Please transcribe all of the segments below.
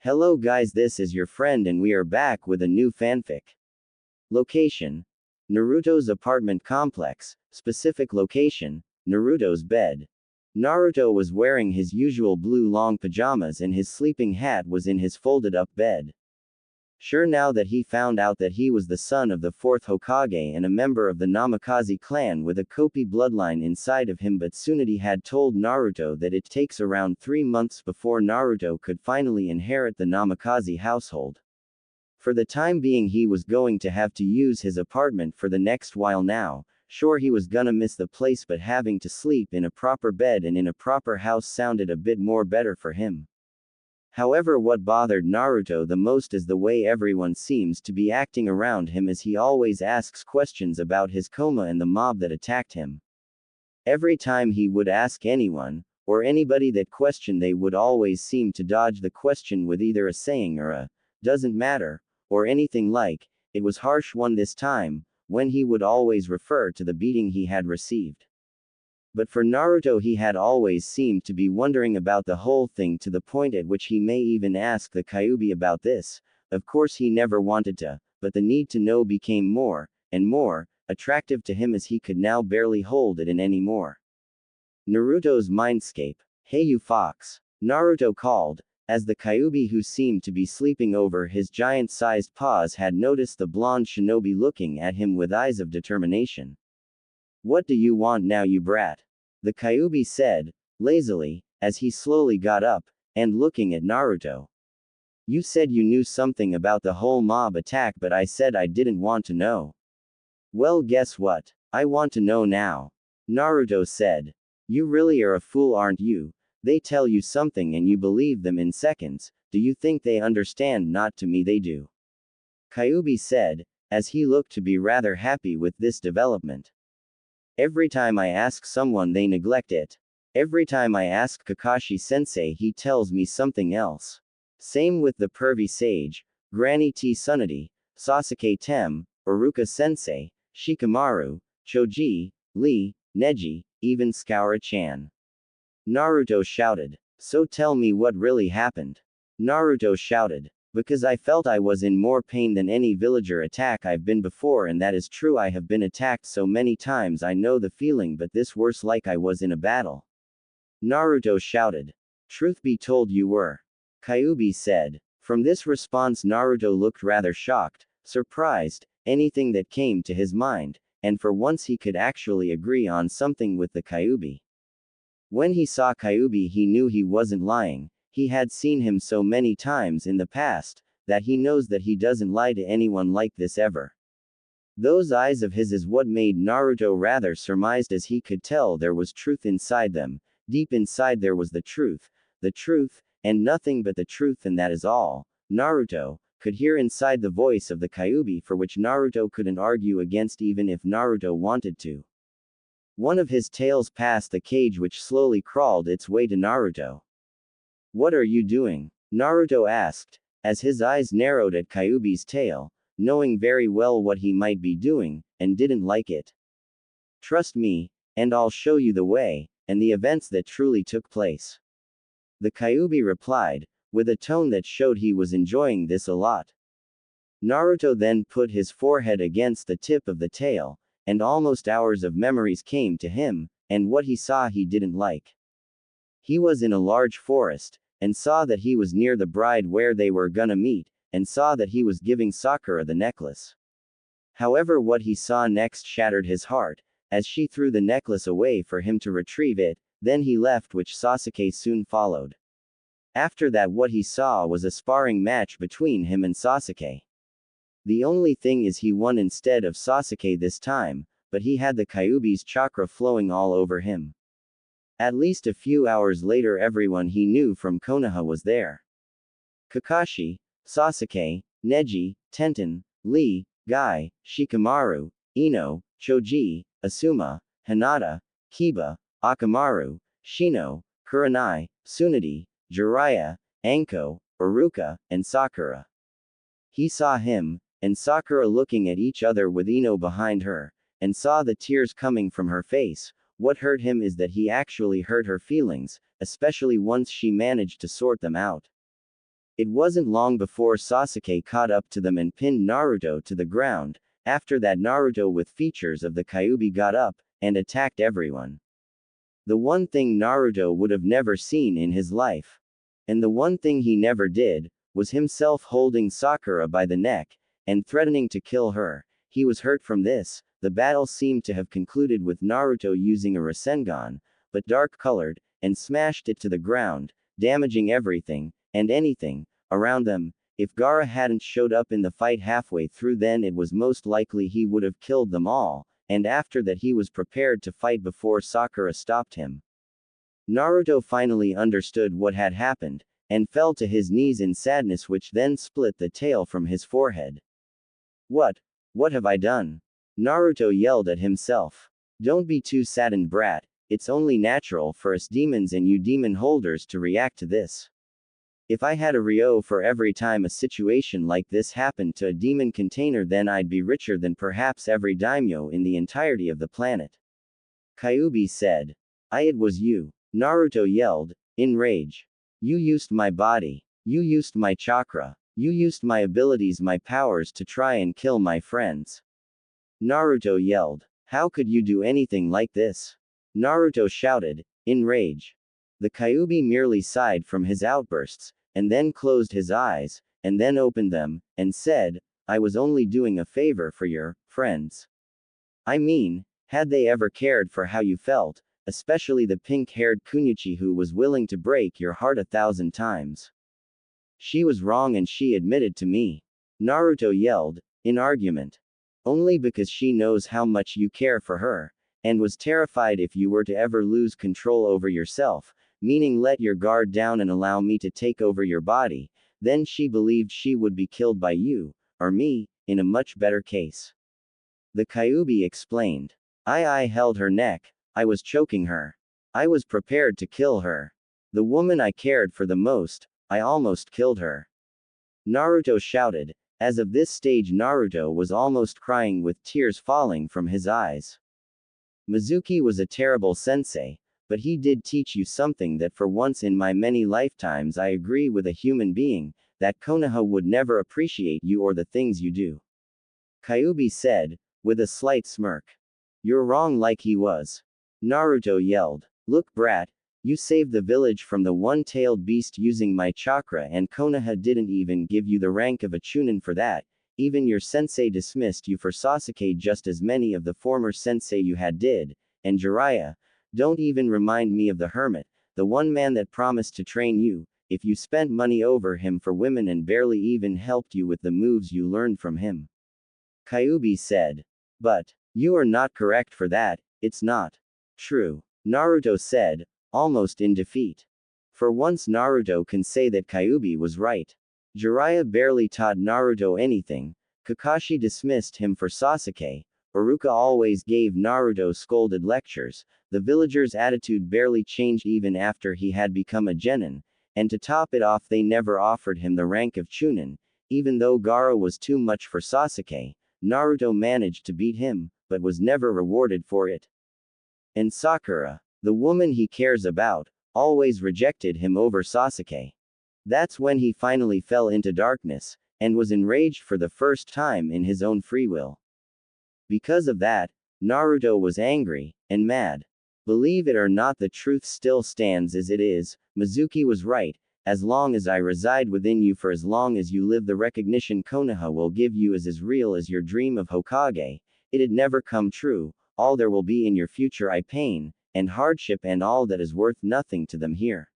Hello guys, this is your friend and we are back with a new fanfic. Location: Naruto's apartment complex. Specific location: Naruto's bed. Naruto was wearing his usual blue long pajamas and his sleeping hat was in his folded up bed. Sure, now that he found out that he was the son of the fourth Hokage and a member of the Namikaze clan with a Kopi bloodline inside of him, but Tsunade had told Naruto that it takes around 3 months before Naruto could finally inherit the Namikaze household. For the time being he was going to have to use his apartment for the next while now. Sure, he was gonna miss the place, but having to sleep in a proper bed and in a proper house sounded a bit more better for him. However, what bothered Naruto the most is the way everyone seems to be acting around him, as he always asks questions about his coma and the mob that attacked him. Every time he would ask anyone, or anybody that question, they would always seem to dodge the question with either a saying or a, "doesn't matter," or anything like, "it was harsh one this time," when he would always refer to the beating he had received. But for Naruto, he had always seemed to be wondering about the whole thing, to the point at which he may even ask the Kyuubi about this. Of course he never wanted to, but the need to know became more and more attractive to him, as he could now barely hold it in anymore. Naruto's mindscape. "Hey you fox," Naruto called, as the Kyuubi, who seemed to be sleeping over his giant-sized paws, had noticed the blonde shinobi looking at him with eyes of determination. "What do you want now, you brat?" the Kyuubi said, lazily, as he slowly got up, and looking at Naruto. "You said you knew something about the whole mob attack, but I said I didn't want to know." "Well, guess what? I want to know now," Naruto said. "You really are a fool, aren't you? They tell you something and you believe them in seconds. Do you think they understand? Not to me they do," Kyuubi said, as he looked to be rather happy with this development. "Every time I ask someone they neglect it. Every time I ask Kakashi-sensei he tells me something else. Same with the pervy sage, Granny T Tsunade, Sasuke Tem, Iruka-sensei, Shikamaru, Choji, Lee, Neji, even Sakura-chan." Naruto shouted. "So tell me what really happened." Naruto shouted. "Because I felt I was in more pain than any villager attack I've been before, and that is true. I have been attacked so many times, I know the feeling, but this worse, like I was in a battle." Naruto shouted. "Truth be told, you were," Kyuubi said. From this response Naruto looked rather shocked, surprised, anything that came to his mind, and for once he could actually agree on something with the Kyuubi. When he saw Kyuubi he knew he wasn't lying. He had seen him so many times in the past, that he knows that he doesn't lie to anyone like this ever. Those eyes of his is what made Naruto rather surmised, as he could tell there was truth inside them. Deep inside there was the truth, and nothing but the truth, and that is all. Naruto could hear inside the voice of the Kyuubi, for which Naruto couldn't argue against even if Naruto wanted to. One of his tails passed the cage, which slowly crawled its way to Naruto. "What are you doing?" Naruto asked, as his eyes narrowed at Kyuubi's tail, knowing very well what he might be doing, and didn't like it. "Trust me, and I'll show you the way, and the events that truly took place," the Kyuubi replied, with a tone that showed he was enjoying this a lot. Naruto then put his forehead against the tip of the tail, and almost hours of memories came to him, and what he saw he didn't like. He was in a large forest, and saw that he was near the bride where they were gonna meet, and saw that he was giving Sakura the necklace. However, what he saw next shattered his heart, as she threw the necklace away for him to retrieve it, then he left, which Sasuke soon followed. After that, what he saw was a sparring match between him and Sasuke. The only thing is he won instead of Sasuke this time, but he had the Kyuubi's chakra flowing all over him. At least a few hours later everyone he knew from Konoha was there. Kakashi, Sasuke, Neji, Tenten, Lee, Guy, Shikamaru, Ino, Choji, Asuma, Hinata, Kiba, Akamaru, Shino, Kurenai, Tsunade, Jiraiya, Anko, Iruka, and Sakura. He saw him and Sakura looking at each other with Ino behind her, and saw the tears coming from her face. What hurt him is that he actually hurt her feelings, especially once she managed to sort them out. It wasn't long before Sasuke caught up to them and pinned Naruto to the ground. After that, Naruto with features of the Kyuubi got up and attacked everyone. The one thing Naruto would have never seen in his life. And the one thing he never did, was himself holding Sakura by the neck, and threatening to kill her. He was hurt from this. The battle seemed to have concluded with Naruto using a Rasengan, but dark-colored, and smashed it to the ground, damaging everything, and anything, around them. If Gaara hadn't showed up in the fight halfway through, then it was most likely he would have killed them all, and after that he was prepared to fight before Sakura stopped him. Naruto finally understood what had happened, and fell to his knees in sadness, which then split the tail from his forehead. What have I done? Naruto yelled at himself. Don't be too saddened, brat. It's only natural for us demons and you demon holders to react to this. If I had a Ryo for every time a situation like this happened to a demon container, then I'd be richer than perhaps every daimyo in the entirety of the planet. Kyuubi said. It was you. Naruto yelled, in rage. You used my body. You used my chakra. You used my abilities, my powers to try and kill my friends. Naruto yelled. How could you do anything like this? Naruto shouted, in rage. The Kyuubi merely sighed from his outbursts, and then closed his eyes, and then opened them, and said, I was only doing a favor for your friends. I mean, had they ever cared for how you felt, especially the pink-haired Kunoichi who was willing to break your heart 1,000 times. She was wrong and she admitted to me. Naruto yelled, in argument. Only because she knows how much you care for her, and was terrified if you were to ever lose control over yourself, meaning let your guard down and allow me to take over your body, then she believed she would be killed by you, or me, in a much better case. The Kyuubi explained. I held her neck, I was choking her. I was prepared to kill her. The woman I cared for the most, I almost killed her. Naruto shouted. As of this stage, Naruto was almost crying with tears falling from his eyes. Mizuki was a terrible sensei, but he did teach you something that for once in my many lifetimes I agree with a human being, that Konoha would never appreciate you or the things you do. Kyuubi said, with a slight smirk. You're wrong like he was. Naruto yelled. Look, brat, you saved the village from the one-tailed beast using my chakra, and Konoha didn't even give you the rank of a chunin for that. Even your sensei dismissed you for Sasuke just as many of the former sensei you had did, and Jiraiya, don't even remind me of the hermit, the one man that promised to train you, if you spent money over him for women and barely even helped you with the moves you learned from him. Kyuubi said. But, you are not correct for that, it's not true. Naruto said, almost in defeat. For once Naruto can say that Kyuubi was right. Jiraiya barely taught Naruto anything, Kakashi dismissed him for Sasuke, Iruka always gave Naruto scolded lectures, the villagers' attitude barely changed even after he had become a genin, and to top it off they never offered him the rank of chunin. Even though Gaara was too much for Sasuke, Naruto managed to beat him, but was never rewarded for it. And Sakura, the woman he cares about, always rejected him over Sasuke. That's when he finally fell into darkness, and was enraged for the first time in his own free will. Because of that, Naruto was angry, and mad. Believe it or not, the truth still stands as it is, Mizuki was right, as long as I reside within you, for as long as you live, the recognition Konoha will give you is as real as your dream of Hokage. It'd never come true, all there will be in your future is pain, and hardship, and all that is worth nothing to them here.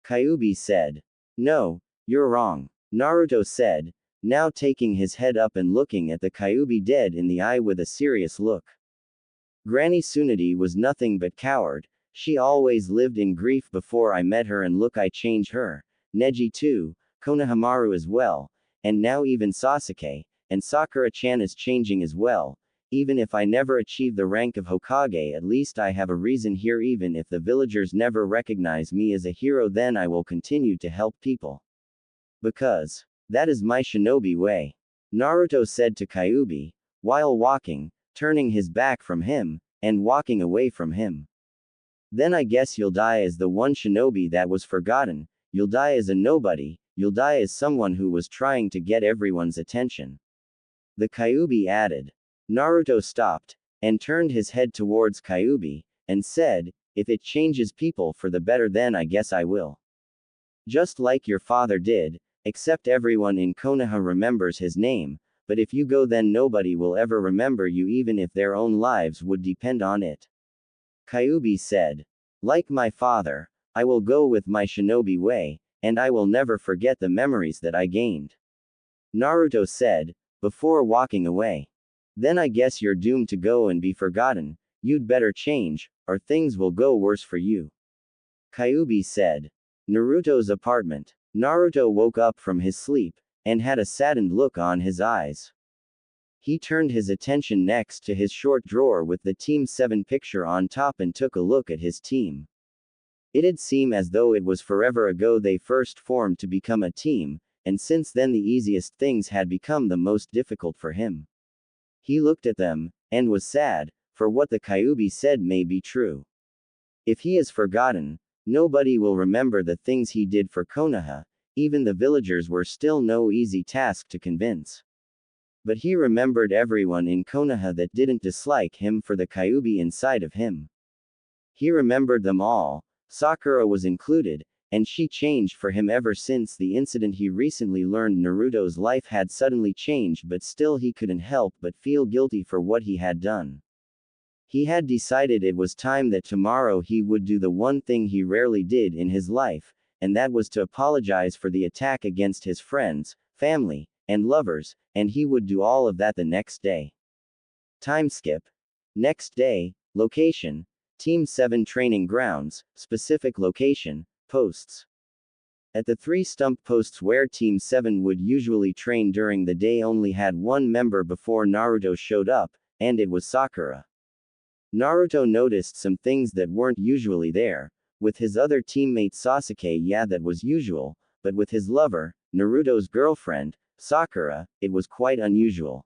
Kyuubi said. No, you're wrong. Naruto said, now taking his head up and looking at the Kyuubi dead in the eye with a serious look. Granny Tsunade was nothing but coward, she always lived in grief before I met her, and look, I changed her. Neji too, Konohamaru as well, and now even Sasuke, and Sakura-chan is changing as well. Even if I never achieve the rank of Hokage, at least I have a reason here. Even if the villagers never recognize me as a hero, then I will continue to help people. Because that is my shinobi way. Naruto said to Kyuubi, while walking, turning his back from him, and walking away from him. Then I guess you'll die as the one shinobi that was forgotten, you'll die as a nobody, you'll die as someone who was trying to get everyone's attention. The Kyuubi added. Naruto stopped, and turned his head towards Kyuubi, and said, if it changes people for the better then I guess I will. Just like your father did, except everyone in Konoha remembers his name, but if you go then nobody will ever remember you even if their own lives would depend on it. Kyuubi said. Like my father, I will go with my shinobi way, and I will never forget the memories that I gained. Naruto said, before walking away. Then I guess you're doomed to go and be forgotten, you'd better change, or things will go worse for you. Kyuubi said. Naruto's apartment. Naruto woke up from his sleep, and had a saddened look on his eyes. He turned his attention next to his short drawer with the Team 7 picture on top and took a look at his team. It'd seem as though it was forever ago they first formed to become a team, and since then the easiest things had become the most difficult for him. He looked at them, and was sad, for what the Kyuubi said may be true. If he is forgotten, nobody will remember the things he did for Konoha, even the villagers were still no easy task to convince. But he remembered everyone in Konoha that didn't dislike him for the Kyuubi inside of him. He remembered them all, Sakura was included, and she changed for him ever since the incident. He recently learned Naruto's life had suddenly changed, but still he couldn't help but feel guilty for what he had done. He had decided it was time that tomorrow he would do the one thing he rarely did in his life, and that was to apologize for the attack against his friends, family, and lovers, and he would do all of that the next day. Time skip. Next day, location, Team 7 training grounds, specific location, posts. At the 3 stump posts where Team 7 would usually train during the day only had one member before Naruto showed up, and it was Sakura. Naruto noticed some things that weren't usually there. With his other teammate Sasuke, yeah, that was usual, but with his lover, Naruto's girlfriend, Sakura, it was quite unusual.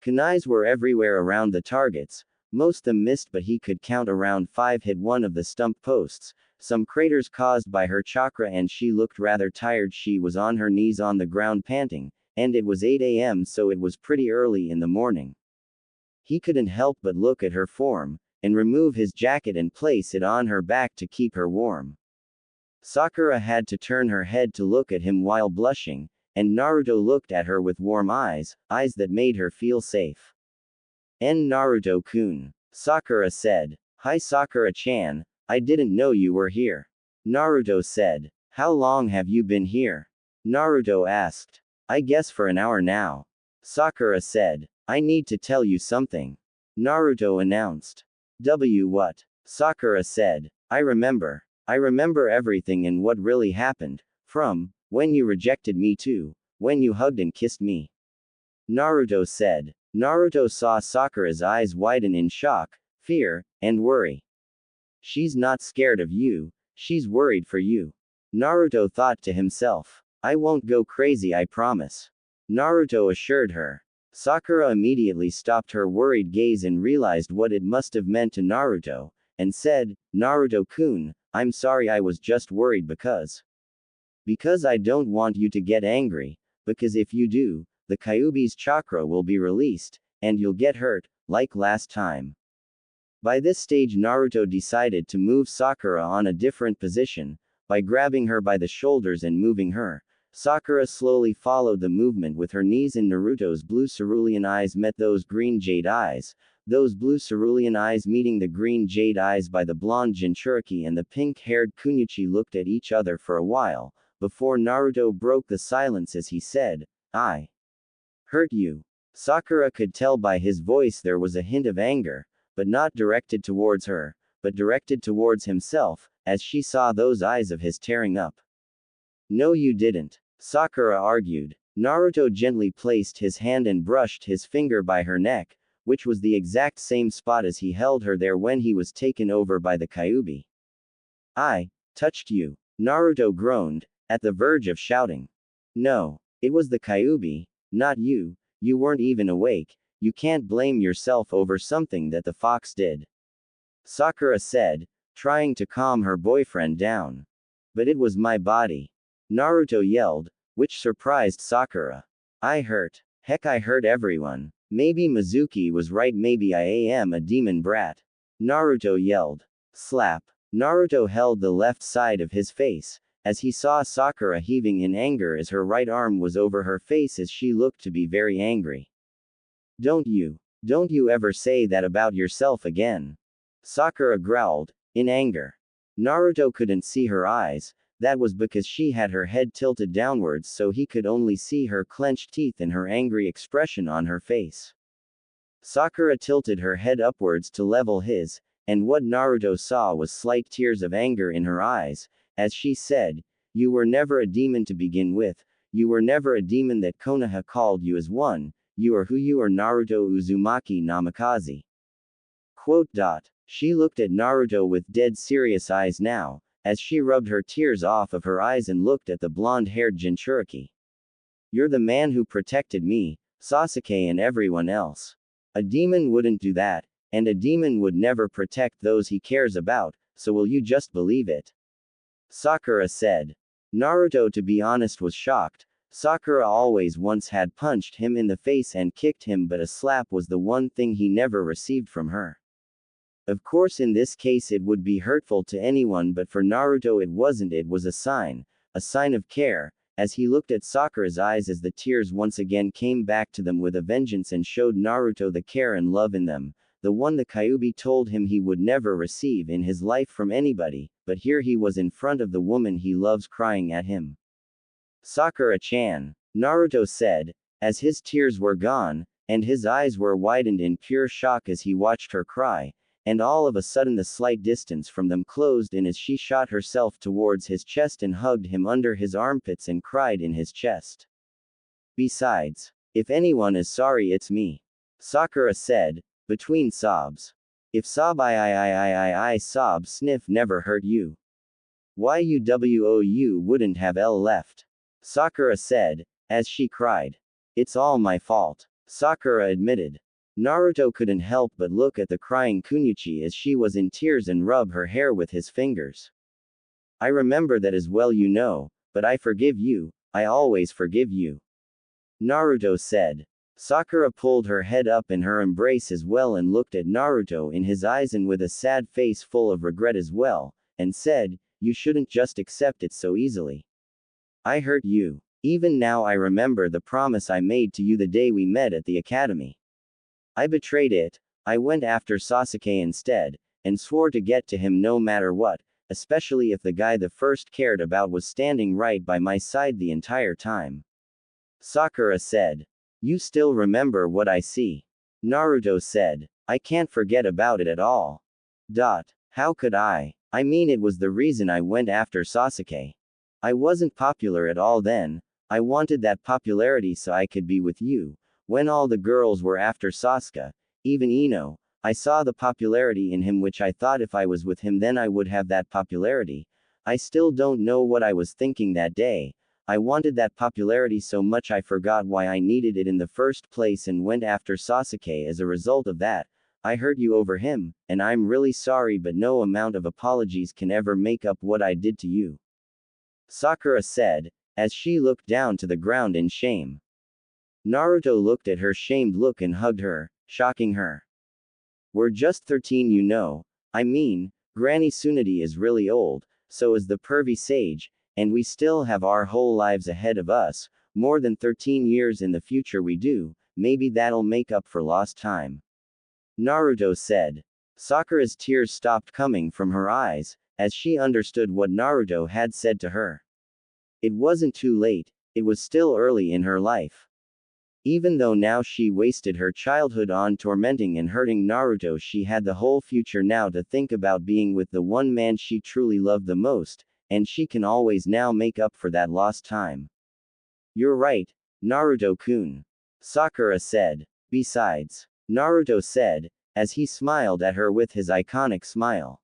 Kunais were everywhere around the targets, most them missed, but he could count around 5 hit one of the stump posts, some craters caused by her chakra, and she looked rather tired. She was on her knees on the ground panting, and it was 8 a.m. so it was pretty early in the morning. He couldn't help but look at her form, and remove his jacket and place it on her back to keep her warm. Sakura had to turn her head to look at him while blushing, and Naruto looked at her with warm eyes, eyes that made her feel safe. Naruto-kun. Sakura said. Hi Sakura-chan, I didn't know you were here. Naruto said. How long have you been here? Naruto asked. I guess for an hour now. Sakura said. I need to tell you something. Naruto announced. What? Sakura said. I remember everything and what really happened, from when you rejected me to when you hugged and kissed me. Naruto said. Naruto saw Sakura's eyes widen in shock, fear, and worry. She's not scared of you, she's worried for you. Naruto thought to himself. I won't go crazy, I promise. Naruto assured her. Sakura immediately stopped her worried gaze and realized what it must have meant to Naruto, and said, Naruto-kun, I'm sorry, I was just worried because I don't want you to get angry, because if you do, the Kyuubi's chakra will be released, and you'll get hurt, like last time. By this stage Naruto decided to move Sakura on a different position, by grabbing her by the shoulders and moving her. Sakura slowly followed the movement with her knees, and Naruto's blue cerulean eyes met those green jade eyes. Those blue cerulean eyes meeting the green jade eyes by the blonde Jinchuriki and the pink-haired Kunyuchi looked at each other for a while, before Naruto broke the silence as he said, I hurt you. Sakura could tell by his voice there was a hint of anger, but not directed towards her, but directed towards himself, as she saw those eyes of his tearing up. No, you didn't, Sakura argued. Naruto gently placed his hand and brushed his finger by her neck, which was the exact same spot as he held her there when he was taken over by the Kyuubi. I touched you, Naruto groaned, at the verge of shouting. No, it was the Kyuubi, not you. You weren't even awake, you can't blame yourself over something that the fox did. Sakura said, trying to calm her boyfriend down. But it was my body. Naruto yelled, which surprised Sakura. I hurt. Heck, I hurt everyone. Maybe Mizuki was right, maybe I am a demon brat. Naruto yelled. Slap. Naruto held the left side of his face, as he saw Sakura heaving in anger as her right arm was over her face as she looked to be very angry. Don't you ever say that about yourself again. Sakura growled, in anger. Naruto couldn't see her eyes, that was because she had her head tilted downwards so he could only see her clenched teeth and her angry expression on her face. Sakura tilted her head upwards to level his, and what Naruto saw was slight tears of anger in her eyes, as she said, you were never a demon to begin with, you were never a demon that Konoha called you as one, you are who you are, Naruto Uzumaki Namikaze. Quote. She looked at Naruto with dead serious eyes now, as she rubbed her tears off of her eyes and looked at the blonde-haired Jinchuriki. You're the man who protected me, Sasuke and everyone else. A demon wouldn't do that, and a demon would never protect those he cares about, so will you just believe it? Sakura said. Naruto, to be honest, was shocked. Sakura always once had punched him in the face and kicked him, but a slap was the one thing he never received from her. Of course, in this case it would be hurtful to anyone, but for Naruto it wasn't. It was a sign of care, as he looked at Sakura's eyes as the tears once again came back to them with a vengeance and showed Naruto the care and love in them, the one the Kyuubi told him he would never receive in his life from anybody, but here he was in front of the woman he loves crying at him. Sakura-chan, Naruto said, as his tears were gone, and his eyes were widened in pure shock as he watched her cry, and all of a sudden the slight distance from them closed in as she shot herself towards his chest and hugged him under his armpits and cried in his chest. Besides, if anyone is sorry, it's me. Sakura said, between sobs. If sob I sob sniff never hurt you. You wouldn't have L left. Sakura said, as she cried. It's all my fault. Sakura admitted. Naruto couldn't help but look at the crying Kunoichi as she was in tears and rub her hair with his fingers. I remember that as well, you know, but I forgive you, I always forgive you. Naruto said. Sakura pulled her head up in her embrace as well and looked at Naruto in his eyes and with a sad face full of regret as well, and said, you shouldn't just accept it so easily. I hurt you. Even now I remember the promise I made to you the day we met at the academy. I betrayed it. I went after Sasuke instead, and swore to get to him no matter what, especially if the guy the first cared about was standing right by my side the entire time. Sakura said. You still remember what I see? Naruto said. I can't forget about it at all. How could I? I mean, it was the reason I went after Sasuke. I wasn't popular at all then. I wanted that popularity so I could be with you. When all the girls were after Sasuke, even Ino, I saw the popularity in him, which I thought if I was with him then I would have that popularity. I still don't know what I was thinking that day. I wanted that popularity so much I forgot why I needed it in the first place and went after Sasuke. As a result of that, I hurt you over him, and I'm really sorry, but no amount of apologies can ever make up what I did to you. Sakura said, as she looked down to the ground in shame. Naruto looked at her shamed look and hugged her, shocking her. We're just 13, you know. I mean, Granny Tsunade is really old, so is the pervy sage, and we still have our whole lives ahead of us, more than 13 years in the future we do, maybe that'll make up for lost time. Naruto said. Sakura's tears stopped coming from her eyes, as she understood what Naruto had said to her. It wasn't too late, it was still early in her life. Even though now she wasted her childhood on tormenting and hurting Naruto, she had the whole future now to think about, being with the one man she truly loved the most, and she can always now make up for that lost time. You're right, Naruto-kun. Sakura said. Besides, Naruto said, as he smiled at her with his iconic smile.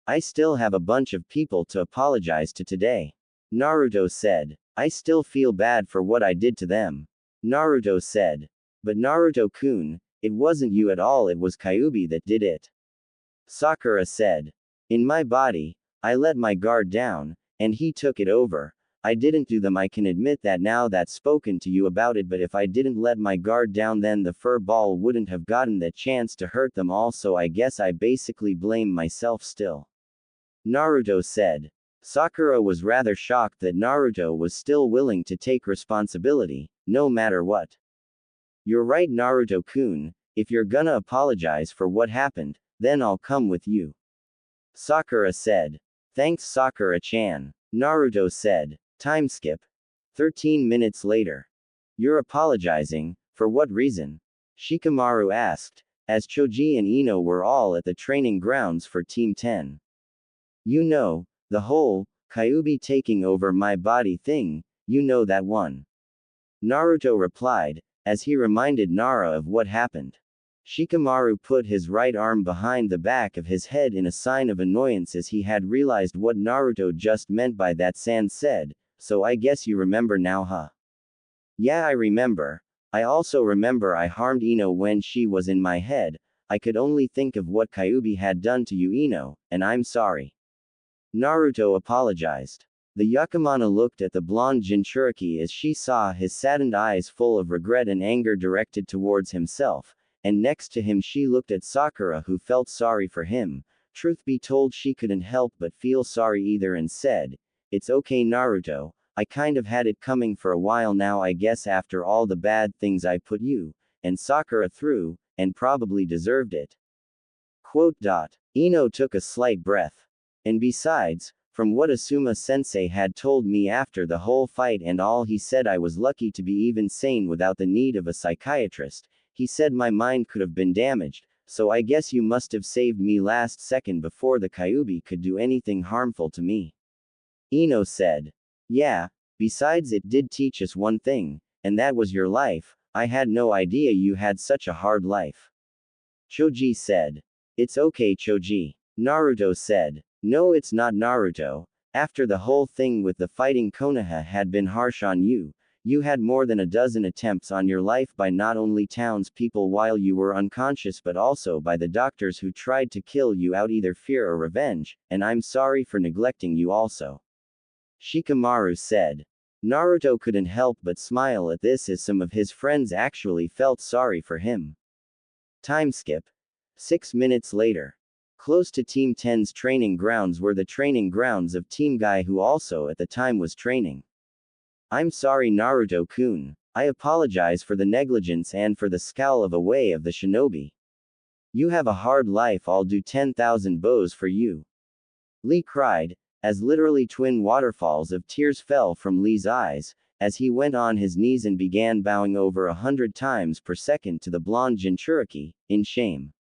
I still have a bunch of people to apologize to today. Naruto said. I still feel bad for what I did to them. Naruto said. But Naruto-kun, it wasn't you at all, it was Kyuubi that did it. Sakura said. In my body, I let my guard down, and he took it over. I didn't do them. I can admit that now that's spoken to you about it, but if I didn't let my guard down, then the fur ball wouldn't have gotten the chance to hurt them all, so I guess I basically blame myself still. Naruto said. Sakura was rather shocked that Naruto was still willing to take responsibility, no matter what. You're right, Naruto-kun, if you're gonna apologize for what happened, then I'll come with you. Sakura said. Thanks, Sakura-chan. Naruto said. Time skip. 13 minutes later. You're apologizing, for what reason? Shikamaru asked, as Choji and Ino were all at the training grounds for Team 10. You know, the whole, Kyuubi taking over my body thing, you know that one. Naruto replied, as he reminded Nara of what happened. Shikamaru put his right arm behind the back of his head in a sign of annoyance as he had realized what Naruto just meant by that. Sans said, so I guess you remember now, huh? Yeah, I remember. I also remember I harmed Ino when she was in my head. I could only think of what Kyuubi had done to you, Ino, and I'm sorry. Naruto apologized. The Yakumana looked at the blonde Jinchuriki as she saw his saddened eyes full of regret and anger directed towards himself, and next to him she looked at Sakura, who felt sorry for him. Truth be told, she couldn't help but feel sorry either, and said, It's okay, Naruto, I kind of had it coming for a while now, I guess, after all the bad things I put you and Sakura through, and probably deserved it. Quote. Ino took a slight breath. And besides, from what Asuma-sensei had told me after the whole fight and all, he said I was lucky to be even sane without the need of a psychiatrist. He said my mind could have been damaged, so I guess you must have saved me last second before the Kyuubi could do anything harmful to me. Ino said. Yeah, besides it did teach us one thing, and that was your life. I had no idea you had such a hard life. Choji said. It's okay, Choji. Naruto said. No, it's not, Naruto. After the whole thing with the fighting Konoha had been harsh on you, you had more than a dozen attempts on your life by not only townspeople while you were unconscious but also by the doctors who tried to kill you out either fear or revenge, and I'm sorry for neglecting you also. Shikamaru said. Naruto couldn't help but smile at this as some of his friends actually felt sorry for him. Time skip. 6 minutes later. Close to Team 10's training grounds were the training grounds of Team Guy, who also at the time was training. I'm sorry, Naruto-kun. I apologize for the negligence and for the scowl of a way of the shinobi. You have a hard life, I'll do 10,000 bows for you. Lee cried, as literally twin waterfalls of tears fell from Lee's eyes, as he went on his knees and began bowing over 100 times per second to the blonde Jinchuriki, in shame.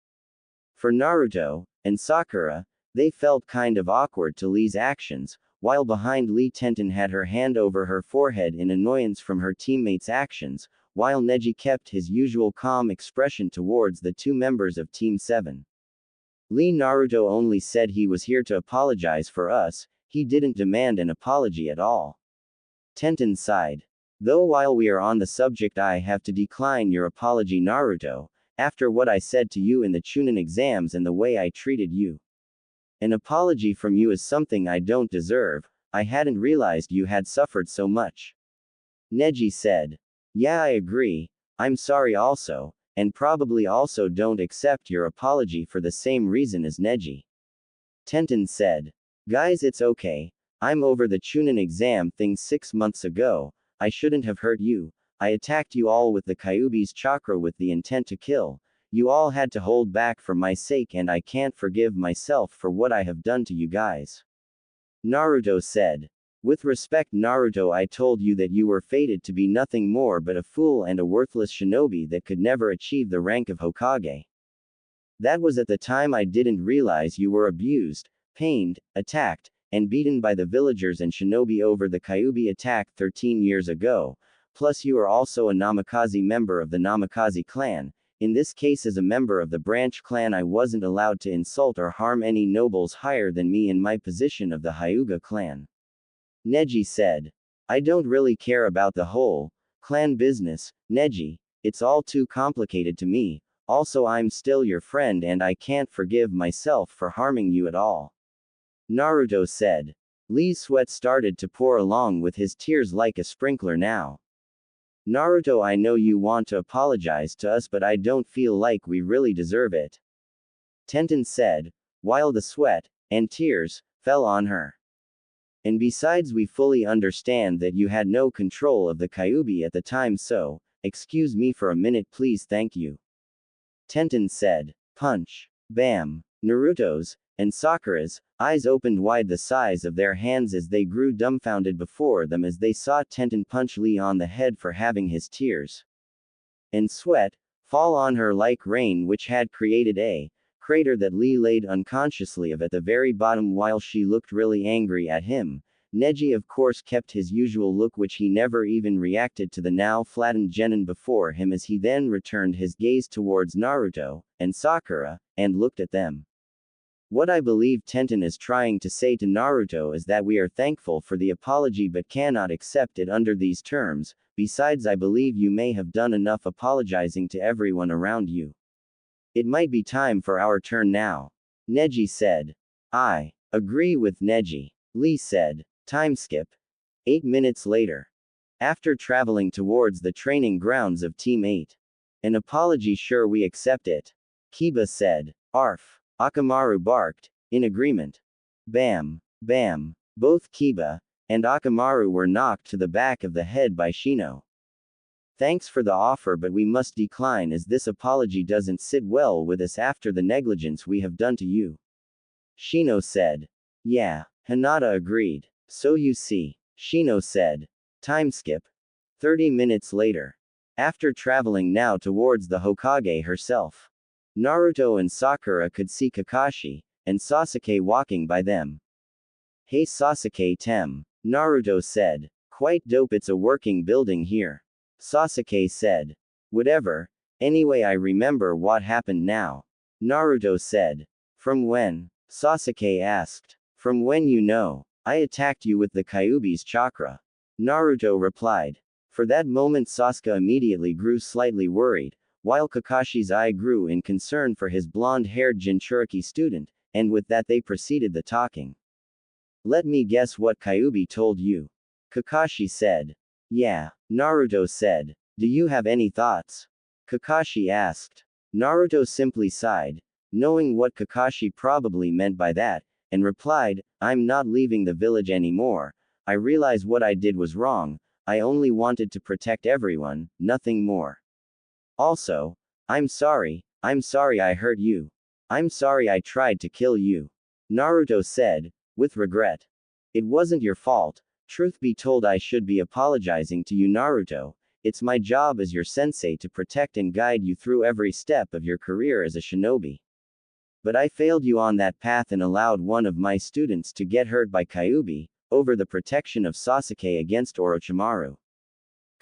For Naruto and Sakura, they felt kind of awkward to Lee's actions, while behind Lee Tenten had her hand over her forehead in annoyance from her teammates' actions, while Neji kept his usual calm expression towards the two members of Team 7. Lee, Naruto only said he was here to apologize for us, he didn't demand an apology at all. Tenten sighed. Though while we are on the subject, I have to decline your apology, Naruto. After what I said to you in the Chunin exams and the way I treated you. An apology from you is something I don't deserve. I hadn't realized you had suffered so much. Neji said. Yeah, I agree. I'm sorry also, and probably also don't accept your apology for the same reason as Neji. Tenten said. Guys, it's okay. I'm over the Chunin exam thing 6 months ago. I shouldn't have hurt you. I attacked you all with the Kyuubi's chakra with the intent to kill. You all had to hold back for my sake, and I can't forgive myself for what I have done to you guys. Naruto said. With respect, Naruto, I told you that you were fated to be nothing more but a fool and a worthless shinobi that could never achieve the rank of Hokage. That was at the time. I didn't realize you were abused, pained, attacked, and beaten by the villagers and shinobi over the Kyuubi attack 13 years ago. Plus you are also a Namikaze member of the Namikaze clan. In this case, as a member of the branch clan, I wasn't allowed to insult or harm any nobles higher than me in my position of the Hyuga clan. Neji said. I don't really care about the whole clan business, Neji. It's all too complicated to me. Also, I'm still your friend and I can't forgive myself for harming you at all. Naruto said. Lee's sweat started to pour along with his tears like a sprinkler now. Naruto, I know you want to apologize to us, but I don't feel like we really deserve it. Tenten said, while the sweat and tears fell on her. And besides, we fully understand that you had no control of the Kyuubi at the time, so, excuse me for a minute please, thank you. Tenten said. Punch. Bam. Naruto's and Sakura's eyes opened wide the size of their hands as they grew dumbfounded before them as they saw Tenten punch Lee on the head for having his tears and sweat fall on her like rain, which had created a crater that Lee laid unconsciously of at the very bottom while she looked really angry at him. Neji of course kept his usual look, which he never even reacted to the now flattened genin before him as he then returned his gaze towards Naruto and Sakura and looked at them. What I believe Tenten is trying to say to Naruto is that we are thankful for the apology but cannot accept it under these terms. Besides, I believe you may have done enough apologizing to everyone around you. It might be time for our turn now. Neji said. I agree with Neji. Lee said. Time skip. 8 minutes later. After traveling towards the training grounds of Team 8. An apology, sure, we accept it. Kiba said. Arf. Akamaru barked, in agreement. Bam. Bam. Both Kiba and Akamaru were knocked to the back of the head by Shino. Thanks for the offer, but we must decline as this apology doesn't sit well with us after the negligence we have done to you. Shino said. Yeah. Hinata agreed. So you see. Shino said. Time skip. 30 minutes later. After traveling now towards the Hokage herself. Naruto and Sakura could see Kakashi and Sasuke walking by them. Hey Sasuke Tem. Naruto said. Quite dope, it's a working building here. Sasuke said. Whatever. Anyway, I remember what happened now. Naruto said. From when? Sasuke asked. From when, you know. I attacked you with the Kyuubi's chakra. Naruto replied. For that moment Sasuke immediately grew slightly worried, while Kakashi's eye grew in concern for his blonde-haired Jinchuriki student, and with that they proceeded the talking. Let me guess what Kyuubi told you. Kakashi said. Yeah. Naruto said. Do you have any thoughts? Kakashi asked. Naruto simply sighed, knowing what Kakashi probably meant by that, and replied, I'm not leaving the village anymore. I realize what I did was wrong. I only wanted to protect everyone, nothing more. Also, I'm sorry I hurt you. I'm sorry I tried to kill you. Naruto said, with regret. It wasn't your fault. Truth be told, I should be apologizing to you, Naruto. It's my job as your sensei to protect and guide you through every step of your career as a shinobi. But I failed you on that path and allowed one of my students to get hurt by Kyuubi, over the protection of Sasuke against Orochimaru.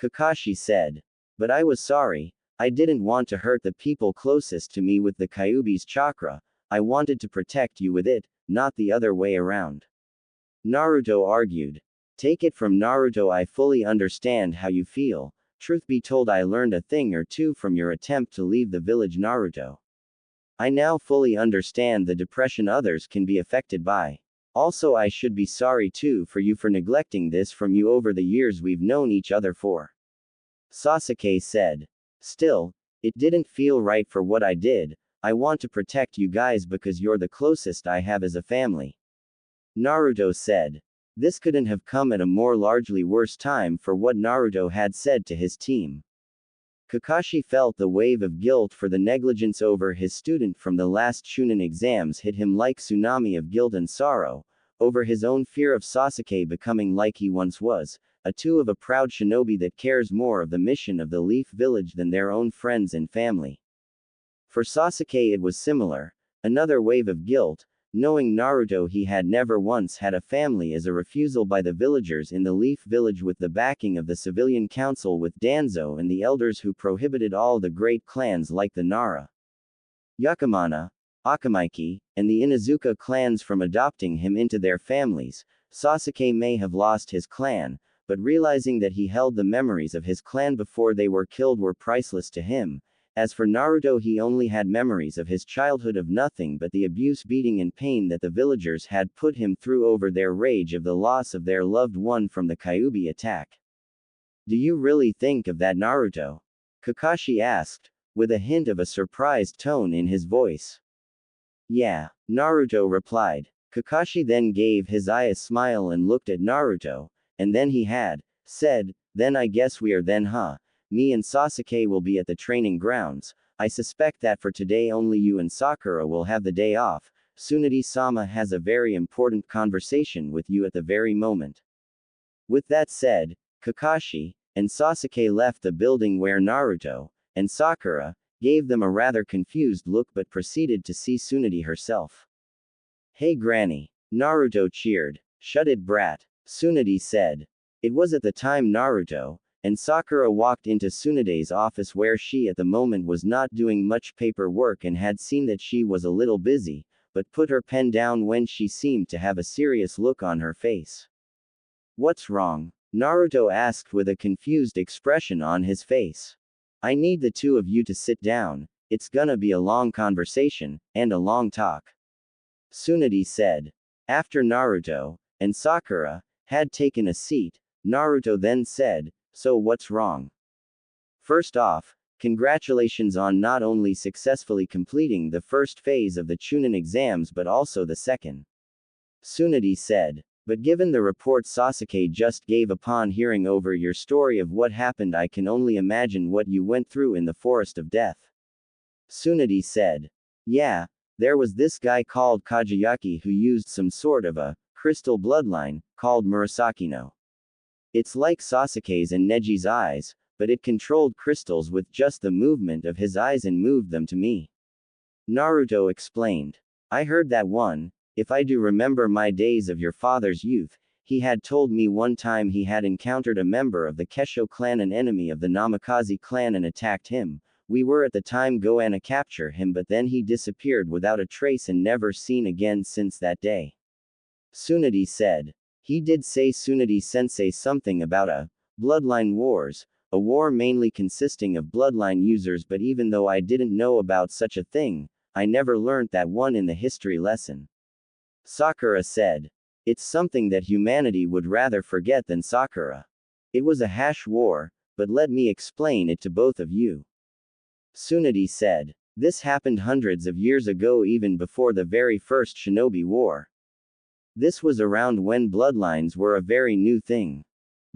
Kakashi said. But I was sorry. I didn't want to hurt the people closest to me with the Kyuubi's chakra. I wanted to protect you with it, not the other way around. Naruto argued. Take it from Naruto, I fully understand how you feel. Truth be told, I learned a thing or two from your attempt to leave the village, Naruto. I now fully understand the depression others can be affected by. Also, I should be sorry too for you for neglecting this from you over the years we've known each other for. Sasuke said. Still, it didn't feel right for what I did. I want to protect you guys because you're the closest I have as a family. Naruto said. This couldn't have come at a more largely worse time for what Naruto had said to his team. Kakashi felt the wave of guilt for the negligence over his student from the last Chunin exams hit him like tsunami of guilt and sorrow, over his own fear of Sasuke becoming like he once was, of a proud shinobi that cares more of the mission of the Leaf Village than their own friends and family. For Sasuke it was similar, another wave of guilt, knowing Naruto he had never once had a family as a refusal by the villagers in the Leaf Village with the backing of the civilian council with Danzo and the elders who prohibited all the great clans like the Nara, Yakamana, Akamaiki, and the Inazuka clans from adopting him into their families. Sasuke may have lost his clan, but realizing that he held the memories of his clan before they were killed were priceless to him, As for Naruto, he only had memories of his childhood of nothing but the abuse, beating and pain that the villagers had put him through over their rage of the loss of their loved one from the Kyuubi attack. Do you really think of that, Naruto? Kakashi asked, with a hint of a surprised tone in his voice. Yeah, Naruto replied. Kakashi then gave his eye a smile and looked at Naruto, and then he had said, then I guess we are then, huh? Me and Sasuke will be at the training grounds. I suspect that for today only you and Sakura will have the day off. Tsunade-sama has a very important conversation with you at the very moment. With that said, Kakashi and Sasuke left the building where Naruto and Sakura gave them a rather confused look but proceeded to see Tsunade herself. Hey Granny, Naruto cheered. Shut it, brat, Tsunade said. It was at the time Naruto and Sakura walked into Tsunade's office where she at the moment was not doing much paperwork and had seen that she was a little busy, but put her pen down when she seemed to have a serious look on her face. What's wrong? Naruto asked with a confused expression on his face. I need the two of you to sit down, it's gonna be a long conversation, and a long talk. Tsunade said. After Naruto and Sakura had taken a seat, Naruto then said, so what's wrong? First off, congratulations on not only successfully completing the first phase of the Chunin exams but also the second. Tsunade said. But given the report Sasuke just gave upon hearing over your story of what happened, I can only imagine what you went through in the Forest of Death. Tsunade said. Yeah, there was this guy called Kageyaki who used some sort of a crystal bloodline, called Murasaki no. It's like Sasuke's and Neji's eyes, but it controlled crystals with just the movement of his eyes and moved them to me. Naruto explained. I heard that one, if I do remember my days of your father's youth, he had told me one time he had encountered a member of the Kesho clan, an enemy of the Namikaze clan, and attacked him. We were at the time going to capture him, but then he disappeared without a trace and never seen again since that day. Tsunade said. He did say, Tsunade-sensei, something about a bloodline wars, a war mainly consisting of bloodline users, but even though I didn't know about such a thing, I never learnt that one in the history lesson. Sakura said. It's something that humanity would rather forget than Sakura. It was a hash war, but let me explain it to both of you. Tsunade said. This happened hundreds of years ago, even before the very first Shinobi War. This was around when bloodlines were a very new thing.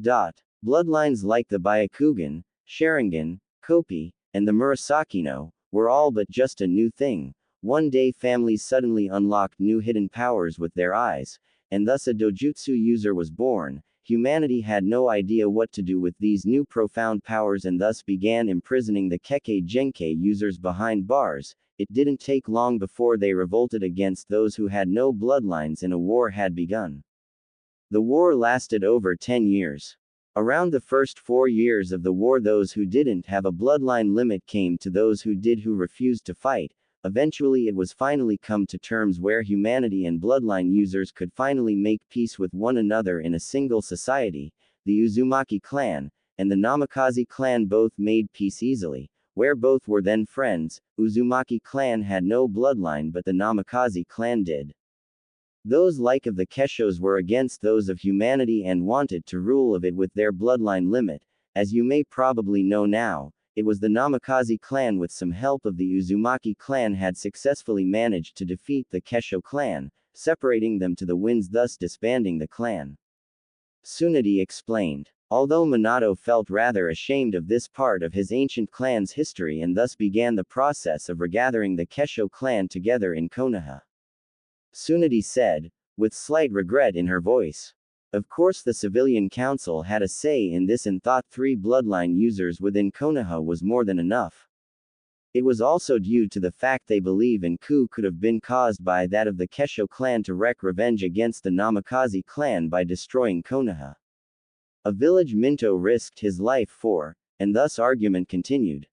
Bloodlines like the Byakugan, Sharingan, Kopi, and the Murasaki no were all but just a new thing. One day families suddenly unlocked new hidden powers with their eyes, and thus a dojutsu user was born. Humanity had no idea what to do with these new profound powers and thus began imprisoning the Kekkei Genkei users behind bars. It didn't take long before they revolted against those who had no bloodlines and a war had begun. The war lasted over 10 years. Around the first 4 years of the war, those who didn't have a bloodline limit came to those who did, who refused to fight. Eventually it was finally come to terms where humanity and bloodline users could finally make peace with one another in a single society. The Uzumaki clan and the Namikaze clan both made peace easily, where both were then friends. Uzumaki clan had no bloodline but the Namikaze clan did. Those like of the Keshos were against those of humanity and wanted to rule of it with their bloodline limit. As you may probably know now, it was the Namikaze clan with some help of the Uzumaki clan had successfully managed to defeat the Kesho clan, separating them to the winds, thus disbanding the clan. Tsunade explained. Although Minato felt rather ashamed of this part of his ancient clan's history and thus began the process of regathering the Kesho clan together in Konoha. Tsunade said, with slight regret in her voice. Of course the civilian council had a say in this and thought 3 bloodline users within Konoha was more than enough. It was also due to the fact they believe an coup could have been caused by that of the Kesho clan to wreak revenge against the Namikaze clan by destroying Konoha. A village Minto risked his life for, and thus argument continued.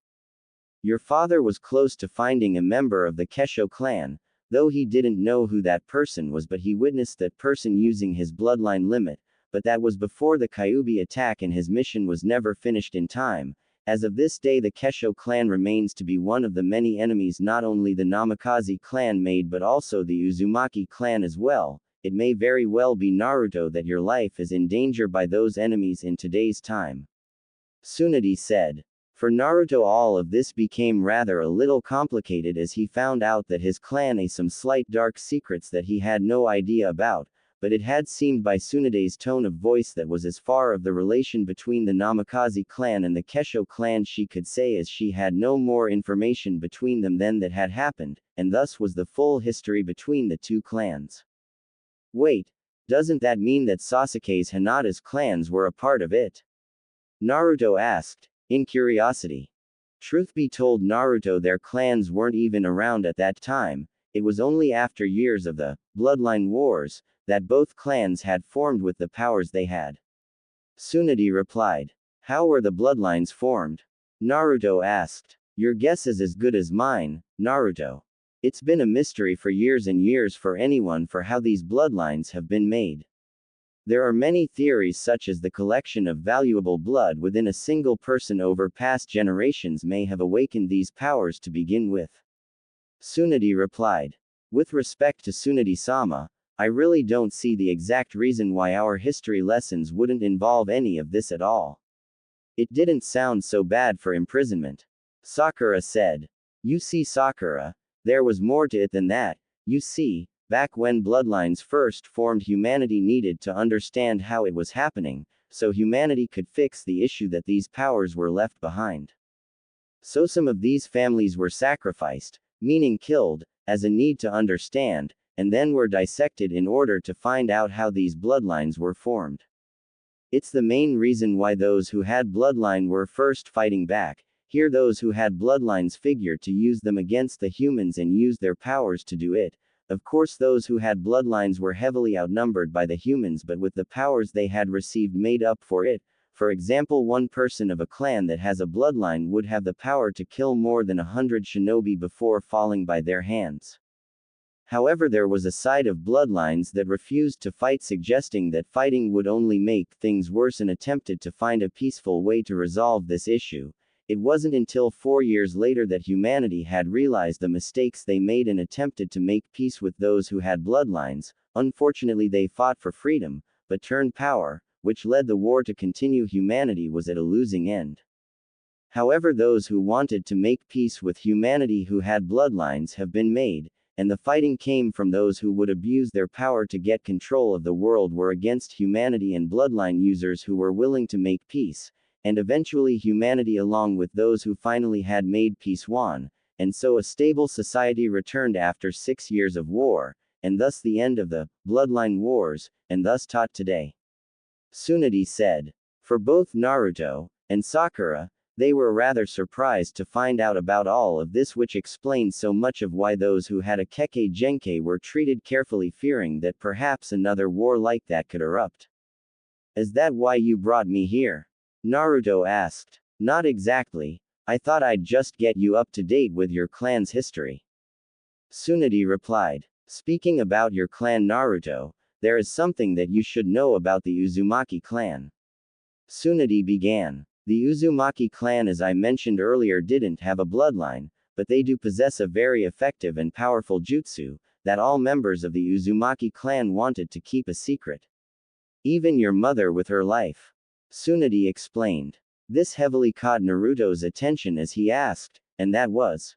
Your father was close to finding a member of the Kesho clan, though he didn't know who that person was, but he witnessed that person using his bloodline limit, but that was before the Kyuubi attack and his mission was never finished in time. As of this day, the Kesho clan remains to be one of the many enemies not only the Namikaze clan made but also the Uzumaki clan as well. It may very well be, Naruto, that your life is in danger by those enemies in today's time. Tsunade said. For Naruto, all of this became rather a little complicated as he found out that his clan had some slight dark secrets that he had no idea about, but it had seemed by Tsunade's tone of voice that was as far of the relation between the Namikaze clan and the Kesho clan she could say, as she had no more information between them than that had happened, and thus was the full history between the two clans. Wait, doesn't that mean that Sasuke's Hinata's clans were a part of it? Naruto asked, in curiosity. Truth be told, Naruto, their clans weren't even around at that time. It was only after years of the bloodline wars that both clans had formed with the powers they had. Tsunade replied. How were the bloodlines formed? Naruto asked. Your guess is as good as mine, Naruto. It's been a mystery for years and years for anyone for how these bloodlines have been made. There are many theories, such as the collection of valuable blood within a single person over past generations may have awakened these powers to begin with. Tsunade replied. With respect to Tsunade-sama, I really don't see the exact reason why our history lessons wouldn't involve any of this at all. It didn't sound so bad for imprisonment. Sakura said. You see, Sakura, there was more to it than that. You see, back when bloodlines first formed, humanity needed to understand how it was happening, so humanity could fix the issue that these powers were left behind. So some of these families were sacrificed, meaning killed, as a need to understand, and then were dissected in order to find out how these bloodlines were formed. It's the main reason why those who had bloodline were first fighting back. Here those who had bloodlines figured to use them against the humans and use their powers to do it. Of course, those who had bloodlines were heavily outnumbered by the humans, but with the powers they had received made up for it. For example, one person of a clan that has a bloodline would have the power to kill more than 100 shinobi before falling by their hands. However, there was a side of bloodlines that refused to fight, suggesting that fighting would only make things worse, and attempted to find a peaceful way to resolve this issue. It wasn't until 4 years later that humanity had realized the mistakes they made and attempted to make peace with those who had bloodlines. Unfortunately, they fought for freedom, but turned power, which led the war to continue. Humanity was at a losing end. However, those who wanted to make peace with humanity who had bloodlines have been made, and the fighting came from those who would abuse their power to get control of the world were against humanity and bloodline users who were willing to make peace. And eventually humanity, along with those who finally had made peace, won, and so a stable society returned after 6 years of war, and thus the end of the bloodline wars, and thus taught today. Tsunade said. For both Naruto and Sakura, they were rather surprised to find out about all of this, which explains so much of why those who had a Kekkei Genkai were treated carefully, fearing that perhaps another war like that could erupt. Is that why you brought me here? Naruto asked. Not exactly. I thought I'd just get you up to date with your clan's history. Tsunade replied. Speaking about your clan, Naruto, there is something that you should know about the Uzumaki clan. Tsunade began. The Uzumaki clan, as I mentioned earlier, didn't have a bloodline, but they do possess a very effective and powerful jutsu that all members of the Uzumaki clan wanted to keep a secret. Even your mother with her life. Tsunade explained. This heavily caught Naruto's attention as he asked, and that was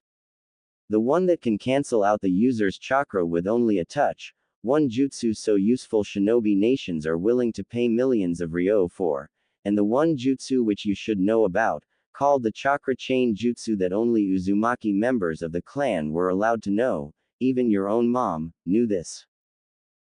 the one that can cancel out the user's chakra with only a touch, one jutsu so useful shinobi nations are willing to pay millions of ryo for, and the one jutsu which you should know about, called the chakra chain jutsu, that only Uzumaki members of the clan were allowed to know. Even your own mom knew this.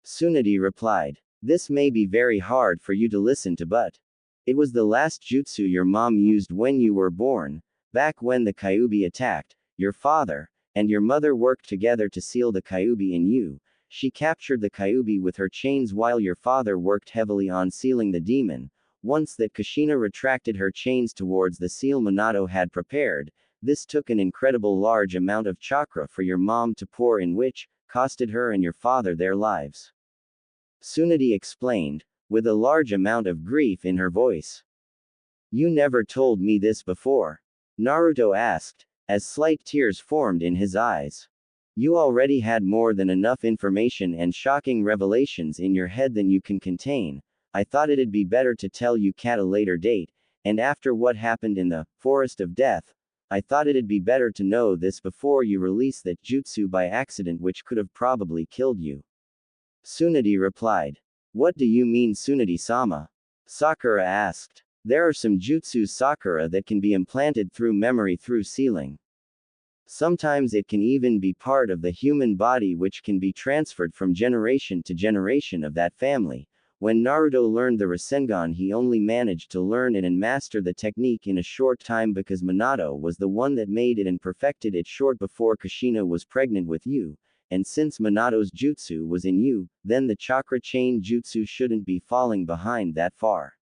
Tsunade replied. This may be very hard for you to listen to, but it was the last jutsu your mom used when you were born, back when the Kyuubi attacked. Your father and your mother worked together to seal the Kyuubi in you. She captured the Kyuubi with her chains while your father worked heavily on sealing the demon. Once that Kushina retracted her chains towards the seal Minato had prepared, this took an incredible large amount of chakra for your mom to pour in, which costed her and your father their lives. Tsunade explained, with a large amount of grief in her voice. You never told me this before. Naruto asked, as slight tears formed in his eyes. You already had more than enough information and shocking revelations in your head than you can contain. I thought it'd be better to tell you at a later date, and after what happened in the Forest of Death, I thought it'd be better to know this before you release that jutsu by accident which could have probably killed you. Tsunade replied. What do you mean Tsunade-sama? Sakura asked. There are some jutsu Sakura that can be implanted through memory through sealing. Sometimes it can even be part of the human body which can be transferred from generation to generation of that family. When Naruto learned the Rasengan he only managed to learn it and master the technique in a short time because Minato was the one that made it and perfected it short before Kushina was pregnant with you, and since Minato's jutsu was in you, then the chakra chain jutsu shouldn't be falling behind that far.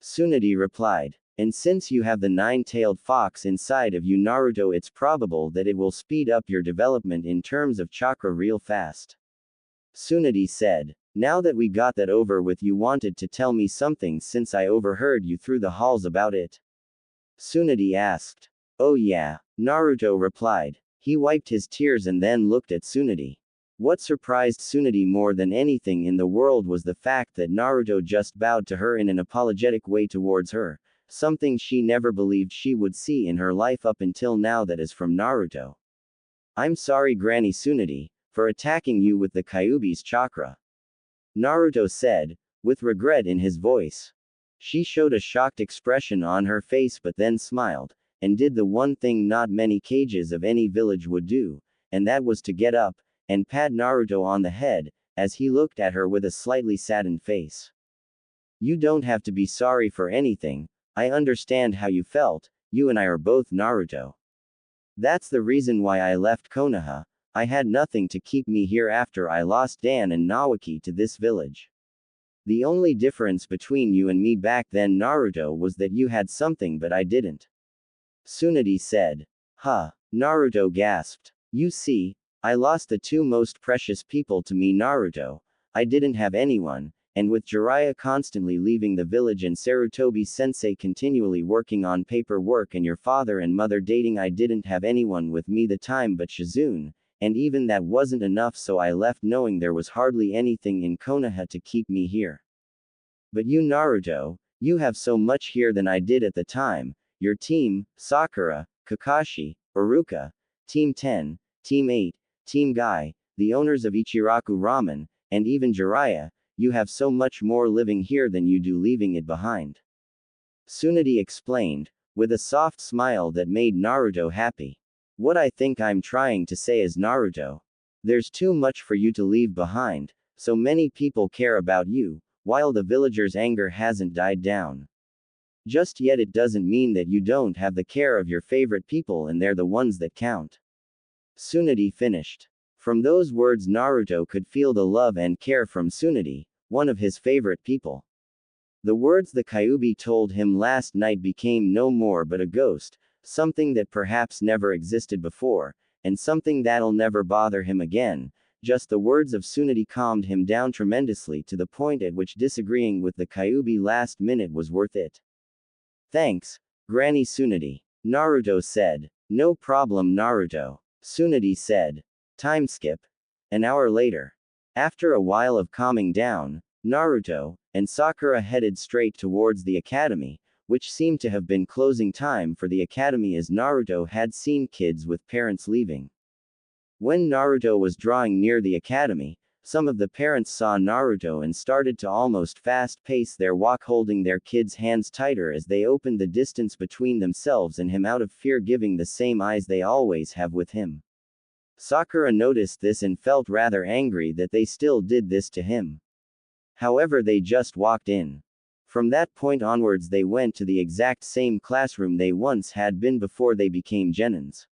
Tsunade replied. And since you have the nine-tailed fox inside of you Naruto it's probable that it will speed up your development in terms of chakra real fast. Tsunade said. Now that we got that over with you wanted to tell me something since I overheard you through the halls about it. Tsunade asked. Oh yeah, Naruto replied. He wiped his tears and then looked at Tsunade. What surprised Tsunade more than anything in the world was the fact that Naruto just bowed to her in an apologetic way towards her, something she never believed she would see in her life up until now that is from Naruto. I'm sorry Granny Tsunade, for attacking you with the Kyuubi's chakra. Naruto said, with regret in his voice. She showed a shocked expression on her face but then smiled, and did the one thing not many cages of any village would do, and that was to get up, and pat Naruto on the head, as he looked at her with a slightly saddened face. You don't have to be sorry for anything, I understand how you felt, you and I are both Naruto. That's the reason why I left Konoha, I had nothing to keep me here after I lost Dan and Nawaki to this village. The only difference between you and me back then Naruto was that you had something but I didn't. Tsunade said. Huh. Naruto gasped. You see, I lost the two most precious people to me Naruto, I didn't have anyone, and with Jiraiya constantly leaving the village and Sarutobi-sensei continually working on paperwork and your father and mother dating I didn't have anyone with me the time but Shizune, and even that wasn't enough so I left knowing there was hardly anything in Konoha to keep me here. But you Naruto, you have so much here than I did at the time, your team, Sakura, Kakashi, Iruka, Team 10, Team 8, Team Guy, the owners of Ichiraku Ramen, and even Jiraiya, you have so much more living here than you do leaving it behind. Tsunade explained, with a soft smile that made Naruto happy. What I think I'm trying to say is Naruto. There's too much for you to leave behind, so many people care about you, while the villagers' anger hasn't died down. Just yet it doesn't mean that you don't have the care of your favorite people and they're the ones that count. Tsunade finished. From those words Naruto could feel the love and care from Tsunade, one of his favorite people. The words the Kyuubi told him last night became no more but a ghost, something that perhaps never existed before, and something that'll never bother him again. Just the words of Tsunade calmed him down tremendously to the point at which disagreeing with the Kyuubi last minute was worth it. Thanks, Granny Tsunade. Naruto said. No problem Naruto. Tsunade said. Time skip. An hour later. After a while of calming down, Naruto and Sakura headed straight towards the academy, which seemed to have been closing time for the academy as Naruto had seen kids with parents leaving. When Naruto was drawing near the academy, some of the parents saw Naruto and started to almost fast-pace their walk holding their kids' hands tighter as they opened the distance between themselves and him out of fear giving the same eyes they always have with him. Sakura noticed this and felt rather angry that they still did this to him. However they just walked in. From that point onwards they went to the exact same classroom they once had been before they became genins.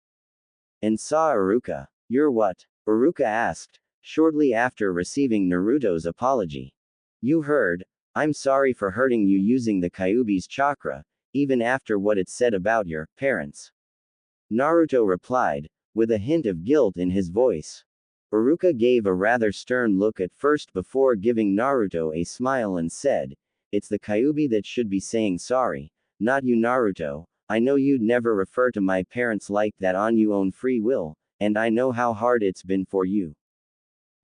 And saw Iruka. You're what? Iruka asked, shortly after receiving Naruto's apology. You heard, I'm sorry for hurting you using the Kyuubi's chakra, even after what it said about your parents. Naruto replied, with a hint of guilt in his voice. Iruka gave a rather stern look at first before giving Naruto a smile and said, it's the Kyuubi that should be saying sorry, not you Naruto. I know you'd never refer to my parents like that on your own free will, and I know how hard it's been for you.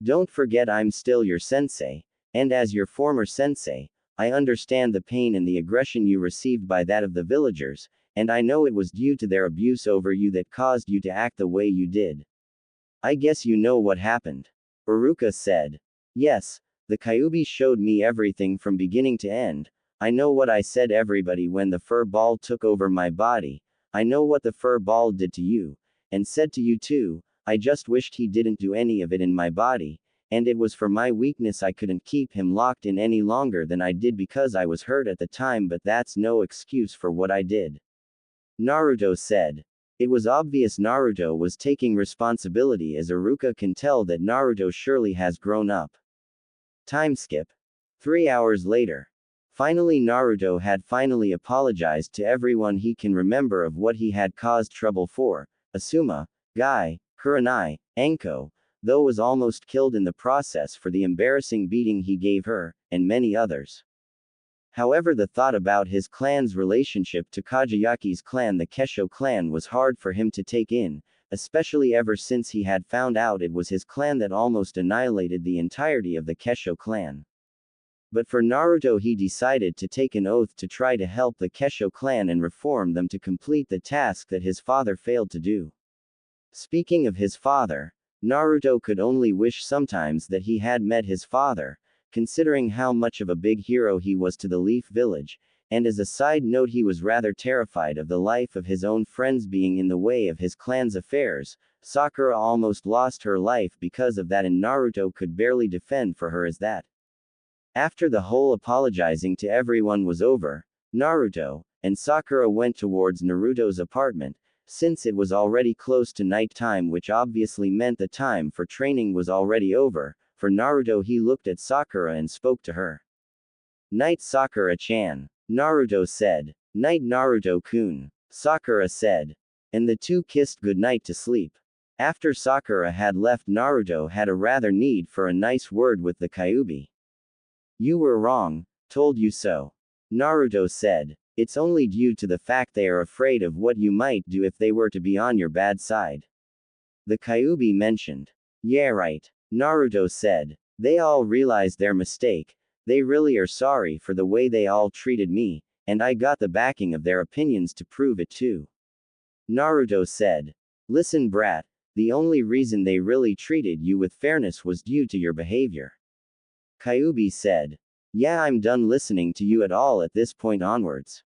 Don't forget I'm still your sensei, and as your former sensei, I understand the pain and the aggression you received by that of the villagers, and I know it was due to their abuse over you that caused you to act the way you did. I guess you know what happened. Iruka said. Yes, the Kyuubi showed me everything from beginning to end. I know what I said everybody when the fur ball took over my body. I know what the fur ball did to you, and said to you too. I just wished he didn't do any of it in my body, and it was for my weakness I couldn't keep him locked in any longer than I did because I was hurt at the time, but that's no excuse for what I did. Naruto said. It was obvious Naruto was taking responsibility, as Iruka can tell that Naruto surely has grown up. Time skip. 3 hours later. Finally Naruto had finally apologized to everyone he can remember of what he had caused trouble for. Asuma, Guy, Kurenai, Anko, though was almost killed in the process for the embarrassing beating he gave her, and many others. However, the thought about his clan's relationship to Kageyaki's clan, the Kesho clan, was hard for him to take in, especially ever since he had found out it was his clan that almost annihilated the entirety of the Kesho clan. But for Naruto, he decided to take an oath to try to help the Kesho clan and reform them to complete the task that his father failed to do. Speaking of his father, Naruto could only wish sometimes that he had met his father, considering how much of a big hero he was to the Leaf Village, and as a side note, he was rather terrified of the life of his own friends being in the way of his clan's affairs. Sakura almost lost her life because of that, and Naruto could barely defend for her as that. After the whole apologizing to everyone was over, Naruto and Sakura went towards Naruto's apartment, since it was already close to night time, which obviously meant the time for training was already over. For Naruto, he looked at Sakura and spoke to her. Night Sakura-chan. Naruto said. Night Naruto-kun. Sakura said. And the two kissed goodnight to sleep. After Sakura had left, Naruto had a rather need for a nice word with the Kyuubi. You were wrong, told you so. Naruto said. It's only due to the fact they are afraid of what you might do if they were to be on your bad side. The Kyuubi mentioned. Yeah, right. Naruto said. They all realized their mistake. They really are sorry for the way they all treated me, and I got the backing of their opinions to prove it too. Naruto said. Listen, brat, the only reason they really treated you with fairness was due to your behavior. Kyuubi said. Yeah, I'm done listening to you at all at this point onwards.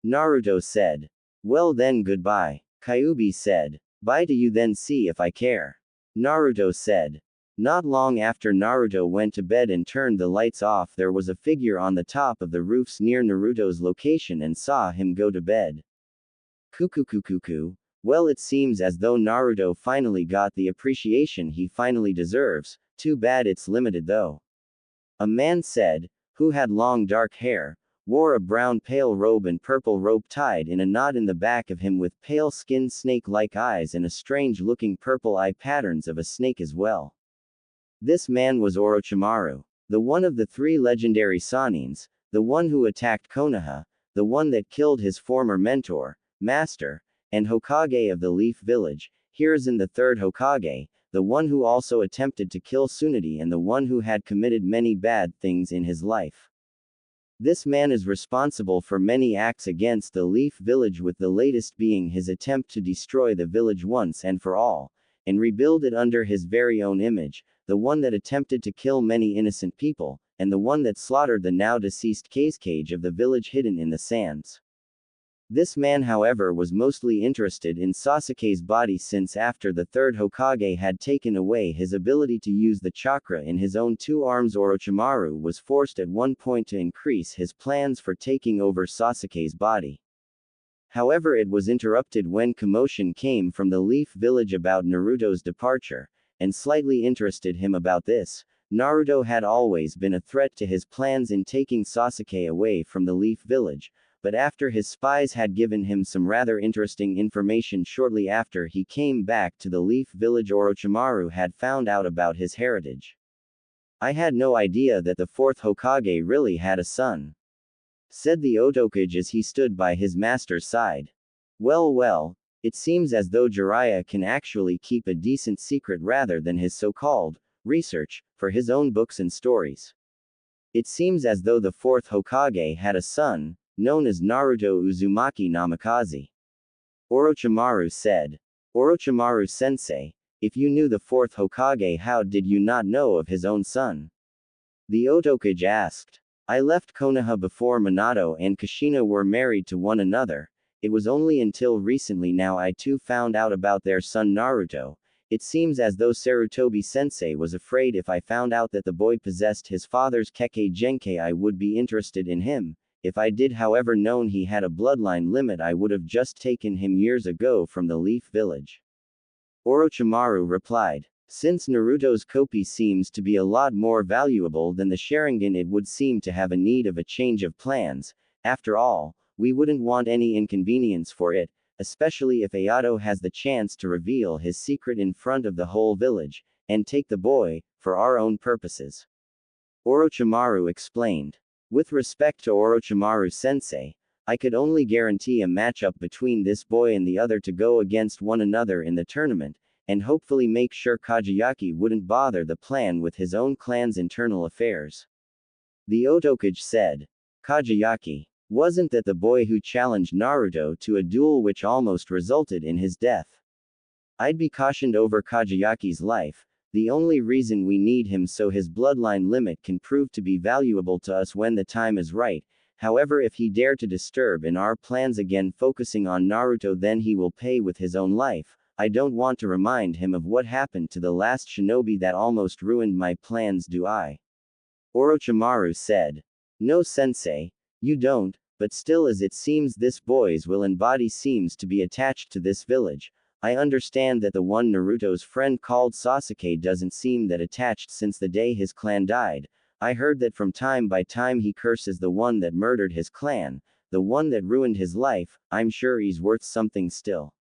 Naruto said. Well then, goodbye. Kyuubi said. Bye to you then, see if I care. Naruto said. Not long after Naruto went to bed and turned the lights off, there was a figure on the top of the roofs near Naruto's location and saw him go to bed. Kukukukuku. Well, it seems as though Naruto finally got the appreciation he finally deserves. Too bad it's limited though. A man said, who had long dark hair, wore a brown pale robe and purple rope tied in a knot in the back of him, with pale skin, snake-like eyes, and a strange-looking purple eye patterns of a snake as well. This man was Orochimaru, the one of the three legendary Sanins, the one who attacked Konoha, the one that killed his former mentor, master, and Hokage of the Leaf Village, Hiruzen the third Hokage, the one who also attempted to kill Tsunade, and the one who had committed many bad things in his life. This man is responsible for many acts against the Leaf Village, with the latest being his attempt to destroy the village once and for all, and rebuild it under his very own image, the one that attempted to kill many innocent people, and the one that slaughtered the now deceased Kazekage of the village hidden in the sands. This man, however, was mostly interested in Sasuke's body, since after the third Hokage had taken away his ability to use the chakra in his own two arms, Orochimaru was forced at one point to increase his plans for taking over Sasuke's body. However, it was interrupted when commotion came from the Leaf Village about Naruto's departure, and slightly interested him about this. Naruto had always been a threat to his plans in taking Sasuke away from the Leaf Village, but after his spies had given him some rather interesting information shortly after he came back to the Leaf Village, Orochimaru had found out about his heritage. I had no idea that the fourth Hokage really had a son. said the Otokage as he stood by his master's side. Well, it seems as though Jiraiya can actually keep a decent secret rather than his so-called research for his own books and stories. It seems as though the fourth Hokage had a son, known as Naruto Uzumaki Namikaze. Orochimaru said. Orochimaru-sensei, if you knew the fourth Hokage, how did you not know of his own son? The Otokage asked. I left Konoha before Minato and Kushina were married to one another. It was only until recently now I too found out about their son Naruto. It seems as though Sarutobi-sensei was afraid if I found out that the boy possessed his father's Kekkei Genkai I would be interested in him. If I did however known he had a bloodline limit I would have just taken him years ago from the Leaf Village. Orochimaru replied. Since Naruto's copy seems to be a lot more valuable than the Sharingan, it would seem to have a need of a change of plans. After all, we wouldn't want any inconvenience for it, especially if Ayato has the chance to reveal his secret in front of the whole village, and take the boy, for our own purposes. Orochimaru explained. With respect to Orochimaru-sensei, I could only guarantee a matchup between this boy and the other to go against one another in the tournament, and hopefully make sure Kageyaki wouldn't bother the plan with his own clan's internal affairs. The Otokage said. Kageyaki. Wasn't that the boy who challenged Naruto to a duel which almost resulted in his death? I'd be cautioned over Kageyaki's life. The only reason we need him so his bloodline limit can prove to be valuable to us when the time is right. However, if he dare to disturb in our plans again focusing on Naruto, then he will pay with his own life. I don't want to remind him of what happened to the last shinobi that almost ruined my plans, do I? Orochimaru said. No, sensei, you don't, but still as it seems this boy's will and body seems to be attached to this village. I understand that the one Naruto's friend called Sasuke doesn't seem that attached since the day his clan died. I heard that from time by time he curses the one that murdered his clan, the one that ruined his life. I'm sure he's worth something still.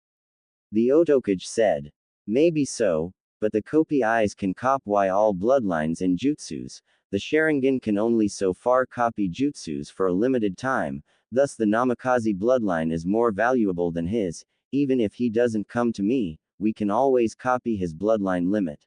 The Otokage said. Maybe so, but the Kopi eyes can copy all bloodlines and jutsus. The Sharingan can only so far copy jutsus for a limited time, thus the Namikaze bloodline is more valuable than his. Even if he doesn't come to me, we can always copy his bloodline limit.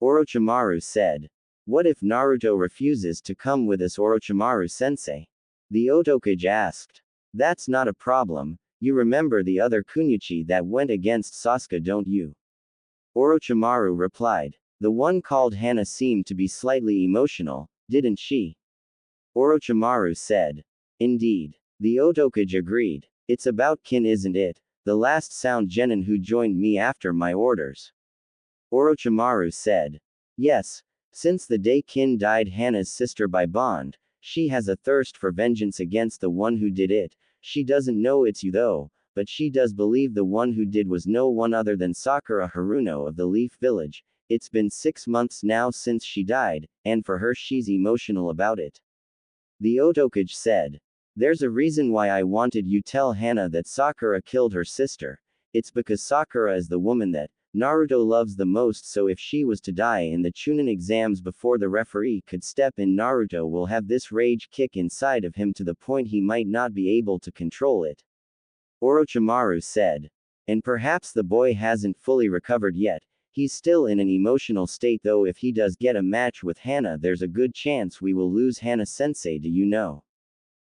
Orochimaru said. What if Naruto refuses to come with us, Orochimaru-sensei? The Otokage asked. That's not a problem. You remember the other Kunoichi that went against Sasuke, don't you? Orochimaru replied. The one called Hana seemed to be slightly emotional, didn't she? Orochimaru said. Indeed. The Otokage agreed. It's about Kin, isn't it? The last sound genin who joined me after my orders. Orochimaru said. Yes. Since the day Kin died, Hana's sister by bond, she has a thirst for vengeance against the one who did it. She doesn't know it's you though, but she does believe the one who did was no one other than Sakura Haruno of the Leaf Village. It's been 6 months now since she died, and for her she's emotional about it. The Otokage said. There's a reason why I wanted you tell Hana that Sakura killed her sister. It's because Sakura is the woman that Naruto loves the most, so if she was to die in the Chunin exams before the referee could step in, Naruto will have this rage kick inside of him to the point he might not be able to control it. Orochimaru said. And perhaps the boy hasn't fully recovered yet. He's still in an emotional state though. If he does get a match with Hana, there's a good chance we will lose Hana-sensei, do you know?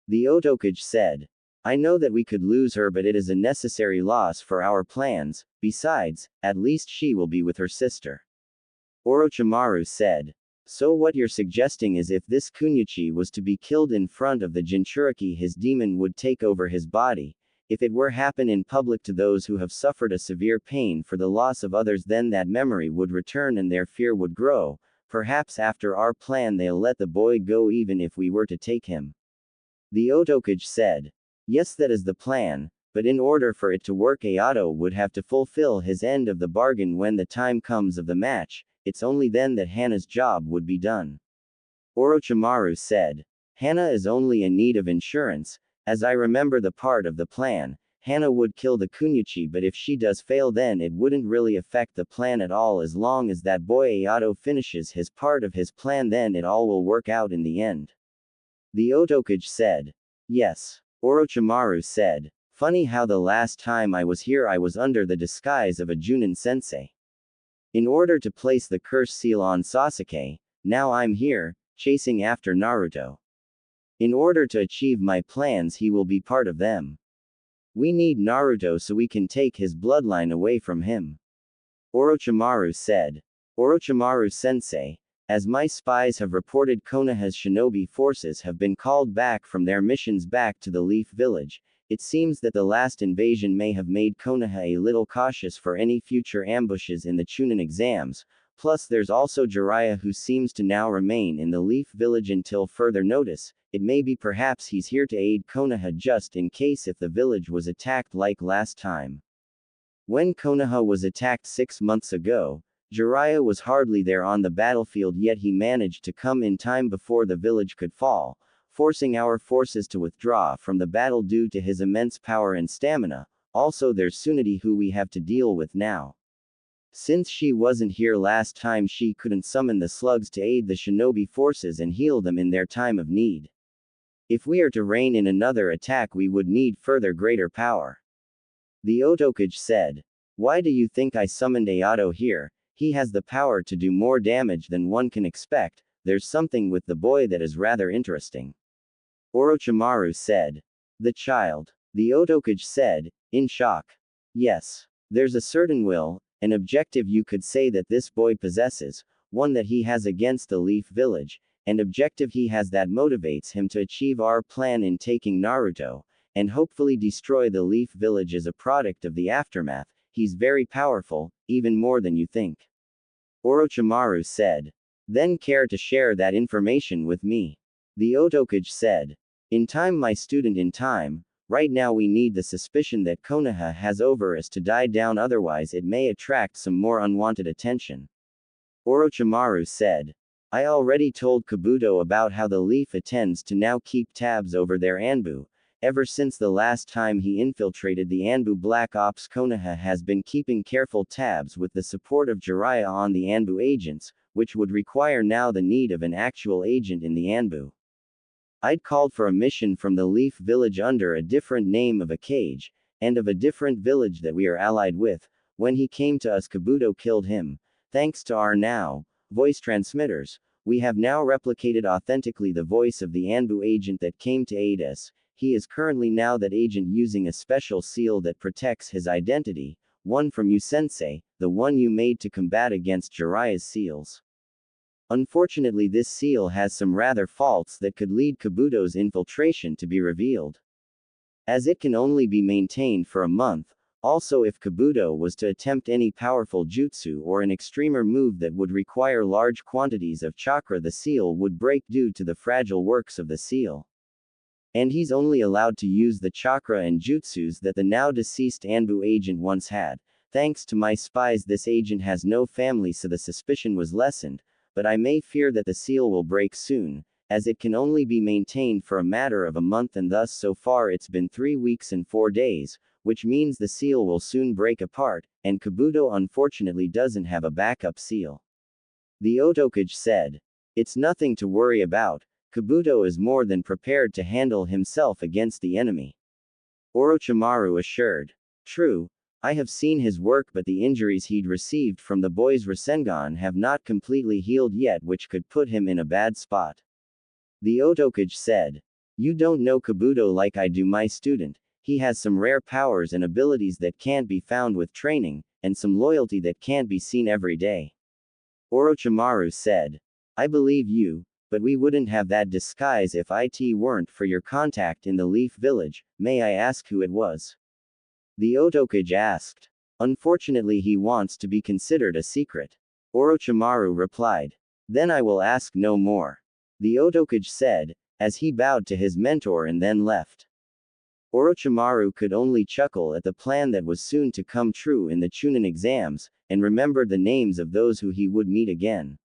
The Otokage said. I know that we could lose her, but it is a necessary loss for our plans. Besides, at least she will be with her sister. Orochimaru said. So what you're suggesting is if this Kunoichi was to be killed in front of the Jinchuriki, his demon would take over his body. If it were happen in public to those who have suffered a severe pain for the loss of others, then that memory would return and their fear would grow. Perhaps after our plan they'll let the boy go even if we were to take him. The Otokage said. Yes, that is the plan, but in order for it to work, Ayato would have to fulfill his end of the bargain when the time comes of the match. It's only then that Hana's job would be done. Orochimaru said. Hana is only in need of insurance. As I remember the part of the plan, Hana would kill the Kunoichi, but if she does fail then it wouldn't really affect the plan at all. As long as that boy Ayato finishes his part of his plan, then it all will work out in the end. The Otokage said. Yes, Orochimaru said. Funny how the last time I was here I was under the disguise of a Junin sensei. In order to place the curse seal on Sasuke, now I'm here, chasing after Naruto. In order to achieve my plans he will be part of them. We need Naruto so we can take his bloodline away from him. Orochimaru said. Orochimaru-sensei, as my spies have reported Konoha's shinobi forces have been called back from their missions back to the Leaf Village, it seems that the last invasion may have made Konoha a little cautious for any future ambushes in the Chunin exams, plus there's also Jiraiya who seems to now remain in the Leaf Village until further notice. It may be perhaps he's here to aid Konoha just in case if the village was attacked like last time. When Konoha was attacked 6 months ago, Jiraiya was hardly there on the battlefield, yet he managed to come in time before the village could fall, forcing our forces to withdraw from the battle due to his immense power and stamina. Also there's Tsunade who we have to deal with now. Since she wasn't here last time she couldn't summon the slugs to aid the shinobi forces and heal them in their time of need. If we are to reign in another attack we would need further greater power. The Otokage said. Why do you think I summoned Ayato here? He has the power to do more damage than one can expect. There's something with the boy that is rather interesting. Orochimaru said. The child. The Otokage said, in shock. Yes. There's a certain will, an objective you could say that this boy possesses, one that he has against the Leaf Village, and objective he has that motivates him to achieve our plan in taking Naruto, and hopefully destroy the Leaf Village as a product of the aftermath. He's very powerful, even more than you think. Orochimaru said. Then care to share that information with me? The Otokage said. In time, my student, in time. Right now we need the suspicion that Konoha has over us to die down, otherwise it may attract some more unwanted attention. Orochimaru said. I already told Kabuto about how the Leaf intends to now keep tabs over their Anbu. Ever since the last time he infiltrated the Anbu Black Ops, Konoha has been keeping careful tabs with the support of Jiraiya on the Anbu agents, which would require now the need of an actual agent in the Anbu. I'd called for a mission from the Leaf Village under a different name of a cage, and of a different village that we are allied with. When he came to us, Kabuto killed him. Thanks to our now voice transmitters, we have now replicated authentically the voice of the Anbu agent that came to aid us. He is currently now that agent using a special seal that protects his identity, one from you sensei, the one you made to combat against Jiraiya's seals. Unfortunately this seal has some rather faults that could lead Kabuto's infiltration to be revealed. As it can only be maintained for a month, also if Kabuto was to attempt any powerful jutsu or an extremer move that would require large quantities of chakra, the seal would break due to the fragile works of the seal. And he's only allowed to use the chakra and jutsus that the now deceased Anbu agent once had. Thanks to my spies this agent has no family, so the suspicion was lessened, but I may fear that the seal will break soon, as it can only be maintained for a matter of a month, and thus so far it's been 3 weeks and 4 days, which means the seal will soon break apart, and Kabuto unfortunately doesn't have a backup seal. The Otokage said. It's nothing to worry about. Kabuto is more than prepared to handle himself against the enemy. Orochimaru assured. True, I have seen his work, but the injuries he'd received from the boy's Rasengan have not completely healed yet, which could put him in a bad spot. The Otokage said. You don't know Kabuto like I do, my student. He has some rare powers and abilities that can't be found with training, and some loyalty that can't be seen every day. Orochimaru said. I believe you. But we wouldn't have that disguise if it weren't for your contact in the Leaf Village. May I ask who it was? The Otokage asked. Unfortunately he wants to be considered a secret. Orochimaru replied. Then I will ask no more. The Otokage said, as he bowed to his mentor and then left. Orochimaru could only chuckle at the plan that was soon to come true in the Chunin exams, and remembered the names of those who he would meet again.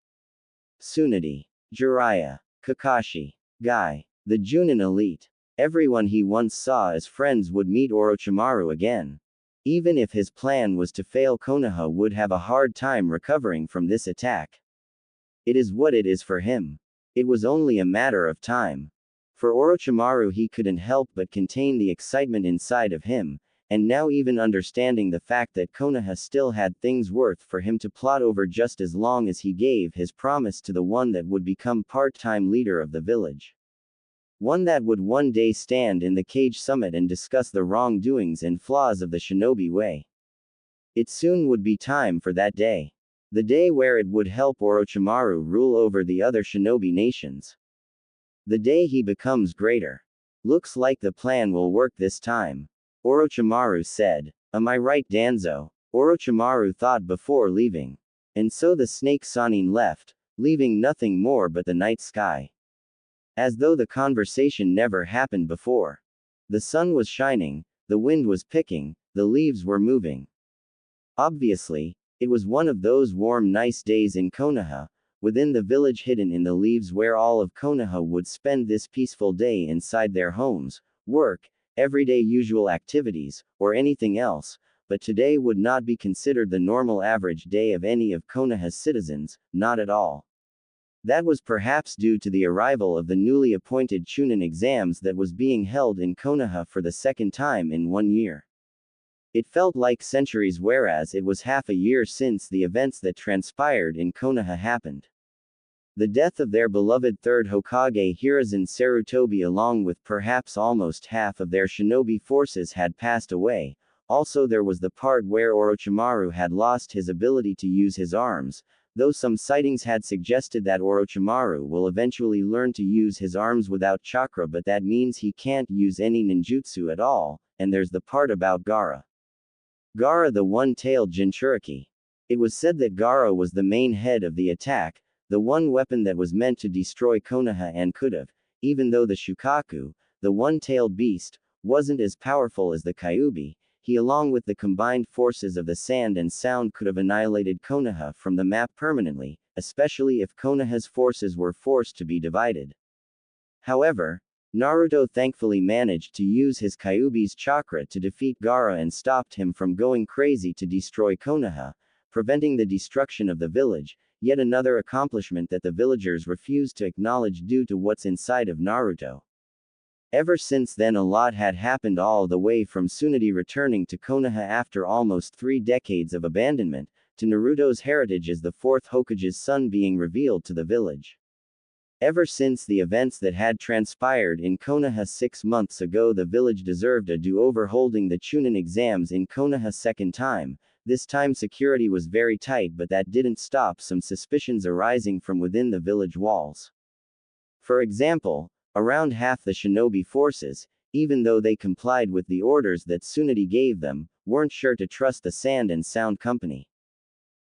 Tsunade, Jiraiya, Kakashi, Guy, the Junin elite. Everyone he once saw as friends would meet Orochimaru again. Even if his plan was to fail, Konoha would have a hard time recovering from this attack. It is what it is for him. It was only a matter of time. For Orochimaru, he couldn't help but contain the excitement inside of him, and now even understanding the fact that Konoha still had things worth for him to plot over just as long as he gave his promise to the one that would become part-time leader of the village. One that would one day stand in the Cage Summit and discuss the wrongdoings and flaws of the shinobi way. It soon would be time for that day. The day where it would help Orochimaru rule over the other shinobi nations. The day he becomes greater. Looks like the plan will work this time, Orochimaru said. Am I right, Danzo? Orochimaru thought before leaving. And so the snake Sanin left, leaving nothing more but the night sky. As though the conversation never happened before. The sun was shining, the wind was picking, the leaves were moving. Obviously, it was one of those warm nice days in Konoha, within the village hidden in the leaves where all of Konoha would spend this peaceful day inside their homes, work, everyday usual activities, or anything else, but today would not be considered the normal average day of any of Konoha's citizens, not at all. That was perhaps due to the arrival of the newly appointed Chunin exams that was being held in Konoha for the second time in 1 year. It felt like centuries, whereas it was half a year since the events that transpired in Konoha happened. The death of their beloved third Hokage Hiruzen Sarutobi along with perhaps almost half of their shinobi forces had passed away. Also there was the part where Orochimaru had lost his ability to use his arms, though some sightings had suggested that Orochimaru will eventually learn to use his arms without chakra, but that means he can't use any ninjutsu at all, and there's the part about Gaara. Gaara, the one-tailed Jinchuriki. It was said that Gaara was the main head of the attack, the one weapon that was meant to destroy Konoha and could've, even though the Shukaku, the one-tailed beast, wasn't as powerful as the Kyuubi, he along with the combined forces of the sand and sound could have annihilated Konoha from the map permanently, especially if Konoha's forces were forced to be divided. However, Naruto thankfully managed to use his Kyuubi's chakra to defeat Gaara and stopped him from going crazy to destroy Konoha, preventing the destruction of the village, yet another accomplishment that the villagers refused to acknowledge due to what's inside of Naruto. Ever since then a lot had happened, all the way from Tsunade returning to Konoha after almost 3 decades of abandonment, to Naruto's heritage as the 4th Hokage's son being revealed to the village. Ever since the events that had transpired in Konoha 6 months ago, the village deserved a do-over holding the Chunin exams in Konoha second time. This time security was very tight, but that didn't stop some suspicions arising from within the village walls. For example, around half the shinobi forces, even though they complied with the orders that Tsunade gave them, weren't sure to trust the Sand and Sound Company.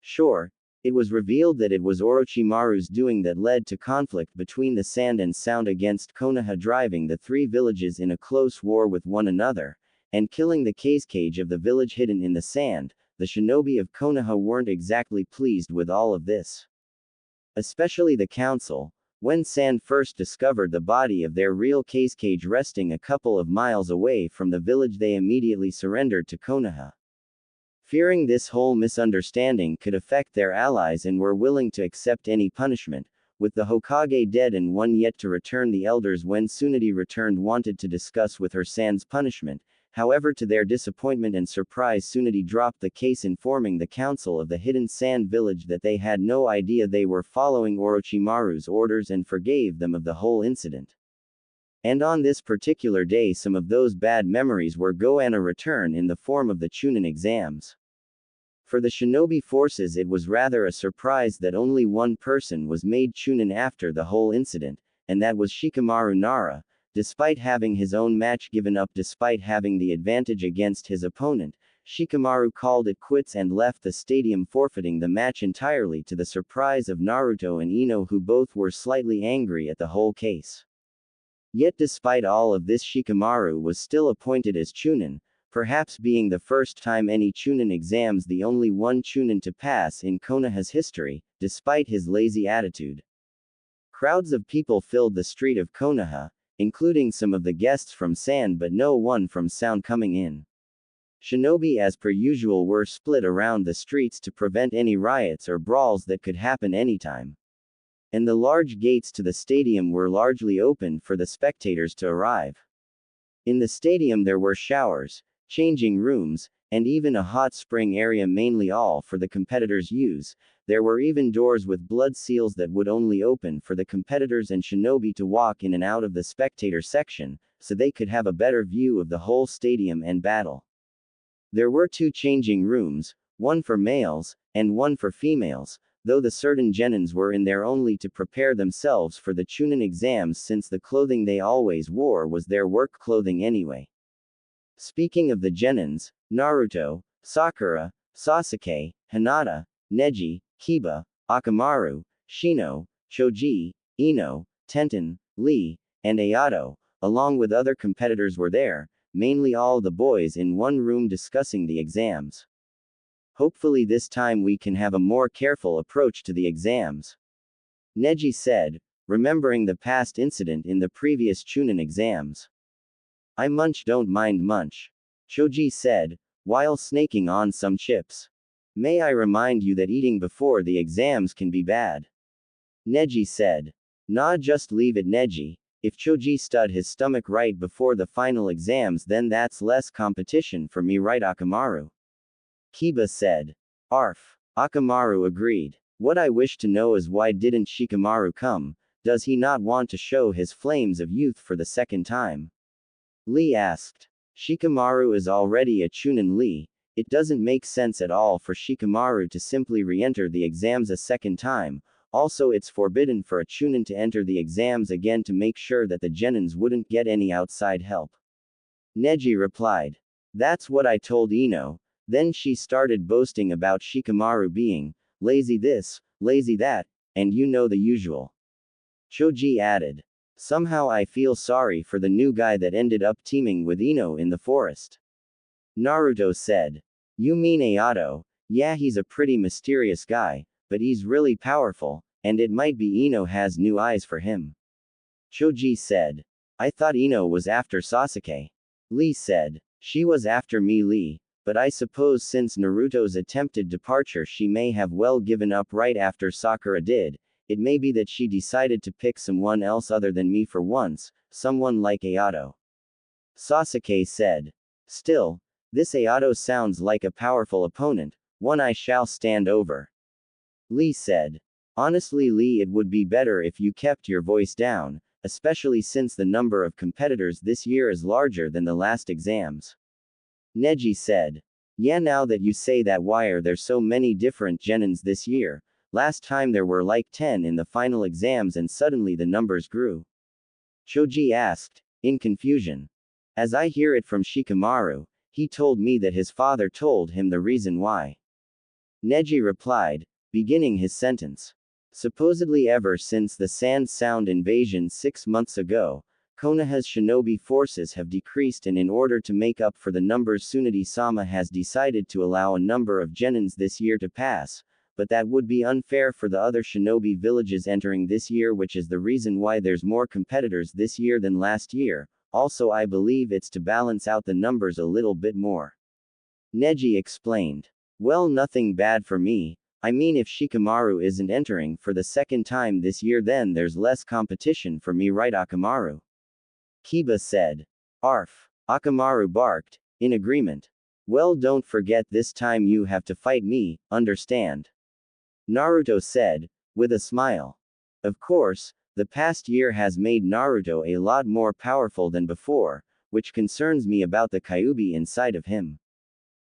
Sure, it was revealed that it was Orochimaru's doing that led to conflict between the Sand and Sound against Konoha, driving the 3 villages in a close war with one another, and killing the Kazekage of the village hidden in the sand. The shinobi of Konoha weren't exactly pleased with all of this. Especially the council. When Sand first discovered the body of their real Kazekage resting a couple of miles away from the village, they immediately surrendered to Konoha. Fearing this whole misunderstanding could affect their allies and were willing to accept any punishment, with the Hokage dead and one yet to return. The elders, when Tsunade returned, wanted to discuss with her Sand's punishment. However, to their disappointment and surprise, Tsunade dropped the case, informing the council of the hidden sand village that they had no idea they were following Orochimaru's orders and forgave them of the whole incident. And on this particular day some of those bad memories were going to return in the form of the Chunin exams. For the shinobi forces it was rather a surprise that only one person was made Chunin after the whole incident, and that was Shikamaru Nara. Despite having his own match given up, despite having the advantage against his opponent, Shikamaru called it quits and left the stadium, forfeiting the match entirely, to the surprise of Naruto and Ino, who both were slightly angry at the whole case. Yet despite all of this, Shikamaru was still appointed as Chunin, perhaps being the first time any Chunin exams, the only one Chunin to pass in Konoha's history, despite his lazy attitude. Crowds of people filled the street of Konoha, including some of the guests from Sand but no one from Sound coming in. Shinobi as per usual were split around the streets to prevent any riots or brawls that could happen anytime. and the large gates to the stadium were largely open for the spectators to arrive. In the stadium there were showers, changing rooms, and even a hot spring area, mainly all for the competitors' use. There were even doors with blood seals that would only open for the competitors and shinobi to walk in and out of the spectator section, so they could have a better view of the whole stadium and battle. There were 2 changing rooms, one for males, and one for females, though the certain genins were in there only to prepare themselves for the Chunin exams, since the clothing they always wore was their work clothing anyway. Speaking of the genins, Naruto, Sakura, Sasuke, Hinata, Neji, Kiba, Akamaru, Shino, Choji, Ino, Tenten, Lee, and Ayato, along with other competitors were there, mainly all the boys in one room discussing the exams. Hopefully this time we can have a more careful approach to the exams, Neji said, remembering the past incident in the previous Chunin exams. I don't mind munch, Choji said, while snaking on some chips. May I remind you that eating before the exams can be bad? Neji said. Nah, just leave it, Neji. If Choji stud his stomach right before the final exams, then that's less competition for me, right, Akamaru? Kiba said. Arf. Akamaru agreed. What I wish to know is why didn't Shikamaru come? Does he not want to show his flames of youth for the second time? Lee asked. Shikamaru is already a Chunin, Lee. It doesn't make sense at all for Shikamaru to simply re-enter the exams a second time. Also, it's forbidden for a Chunin to enter the exams again to make sure that the genins wouldn't get any outside help. Neji replied. That's what I told Ino. Then she started boasting about Shikamaru being lazy this, lazy that, and you know the usual. Choji added. Somehow I feel sorry for the new guy that ended up teaming with Ino in the forest. Naruto said. You mean Ayato? Yeah, he's a pretty mysterious guy, but he's really powerful, and it might be Ino has new eyes for him. Choji said. I thought Ino was after Sasuke. Lee said. She was after me, Lee, but I suppose since Naruto's attempted departure she may have well given up right after Sakura did. It may be that she decided to pick someone else other than me for once, someone like Ayato. Sasuke said. Still, this Ayato sounds like a powerful opponent, one I shall stand over. Lee said. Honestly, Lee, it would be better if you kept your voice down, especially since the number of competitors this year is larger than the last exams. Neji said. Yeah, now that you say that, why are there so many different genins this year? Last time there were like 10 in the final exams and suddenly the numbers grew. Choji asked, in confusion. As I hear it from Shikamaru, he told me that his father told him the reason why. Neji replied, beginning his sentence. Supposedly ever since the Sand Sound invasion 6 months ago, Konoha's shinobi forces have decreased, and in order to make up for the numbers, Tsunade-sama has decided to allow a number of genins this year to pass, but that would be unfair for the other shinobi villages entering this year, which is the reason why there's more competitors this year than last year. Also, I believe it's to balance out the numbers a little bit more. Neji explained. Well, nothing bad for me. I mean, if Shikamaru isn't entering for the second time this year, then there's less competition for me, right, Akamaru? Kiba said. Arf. Akamaru barked, in agreement. Well, don't forget this time you have to fight me, understand? Naruto said, with a smile. Of course, the past year has made Naruto a lot more powerful than before, which concerns me about the Kyuubi inside of him.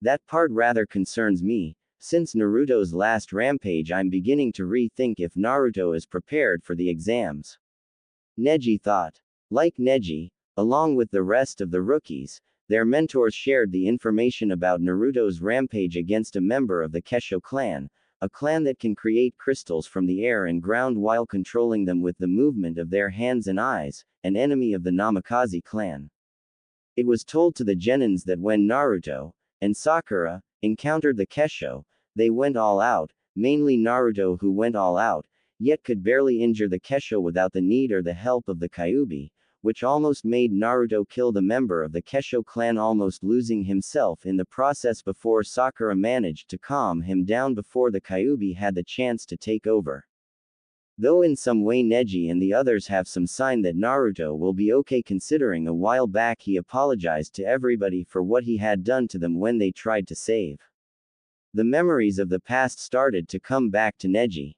That part rather concerns me. Since Naruto's last rampage, I'm beginning to rethink if Naruto is prepared for the exams. Neji thought. Like Neji, along with the rest of the rookies, their mentors shared the information about Naruto's rampage against a member of the Kesho clan, a clan that can create crystals from the air and ground while controlling them with the movement of their hands and eyes, an enemy of the Namikaze clan. It was told to the genins that when Naruto and Sakura encountered the Kesho, they went all out, mainly Naruto, who went all out, yet could barely injure the Kesho without the need or the help of the Kyuubi, which almost made Naruto kill the member of the Kesho clan, almost losing himself in the process before Sakura managed to calm him down before the Kyuubi had the chance to take over. Though in some way Neji and the others have some sign that Naruto will be okay, considering a while back he apologized to everybody for what he had done to them when they tried to save. The memories of the past started to come back to Neji.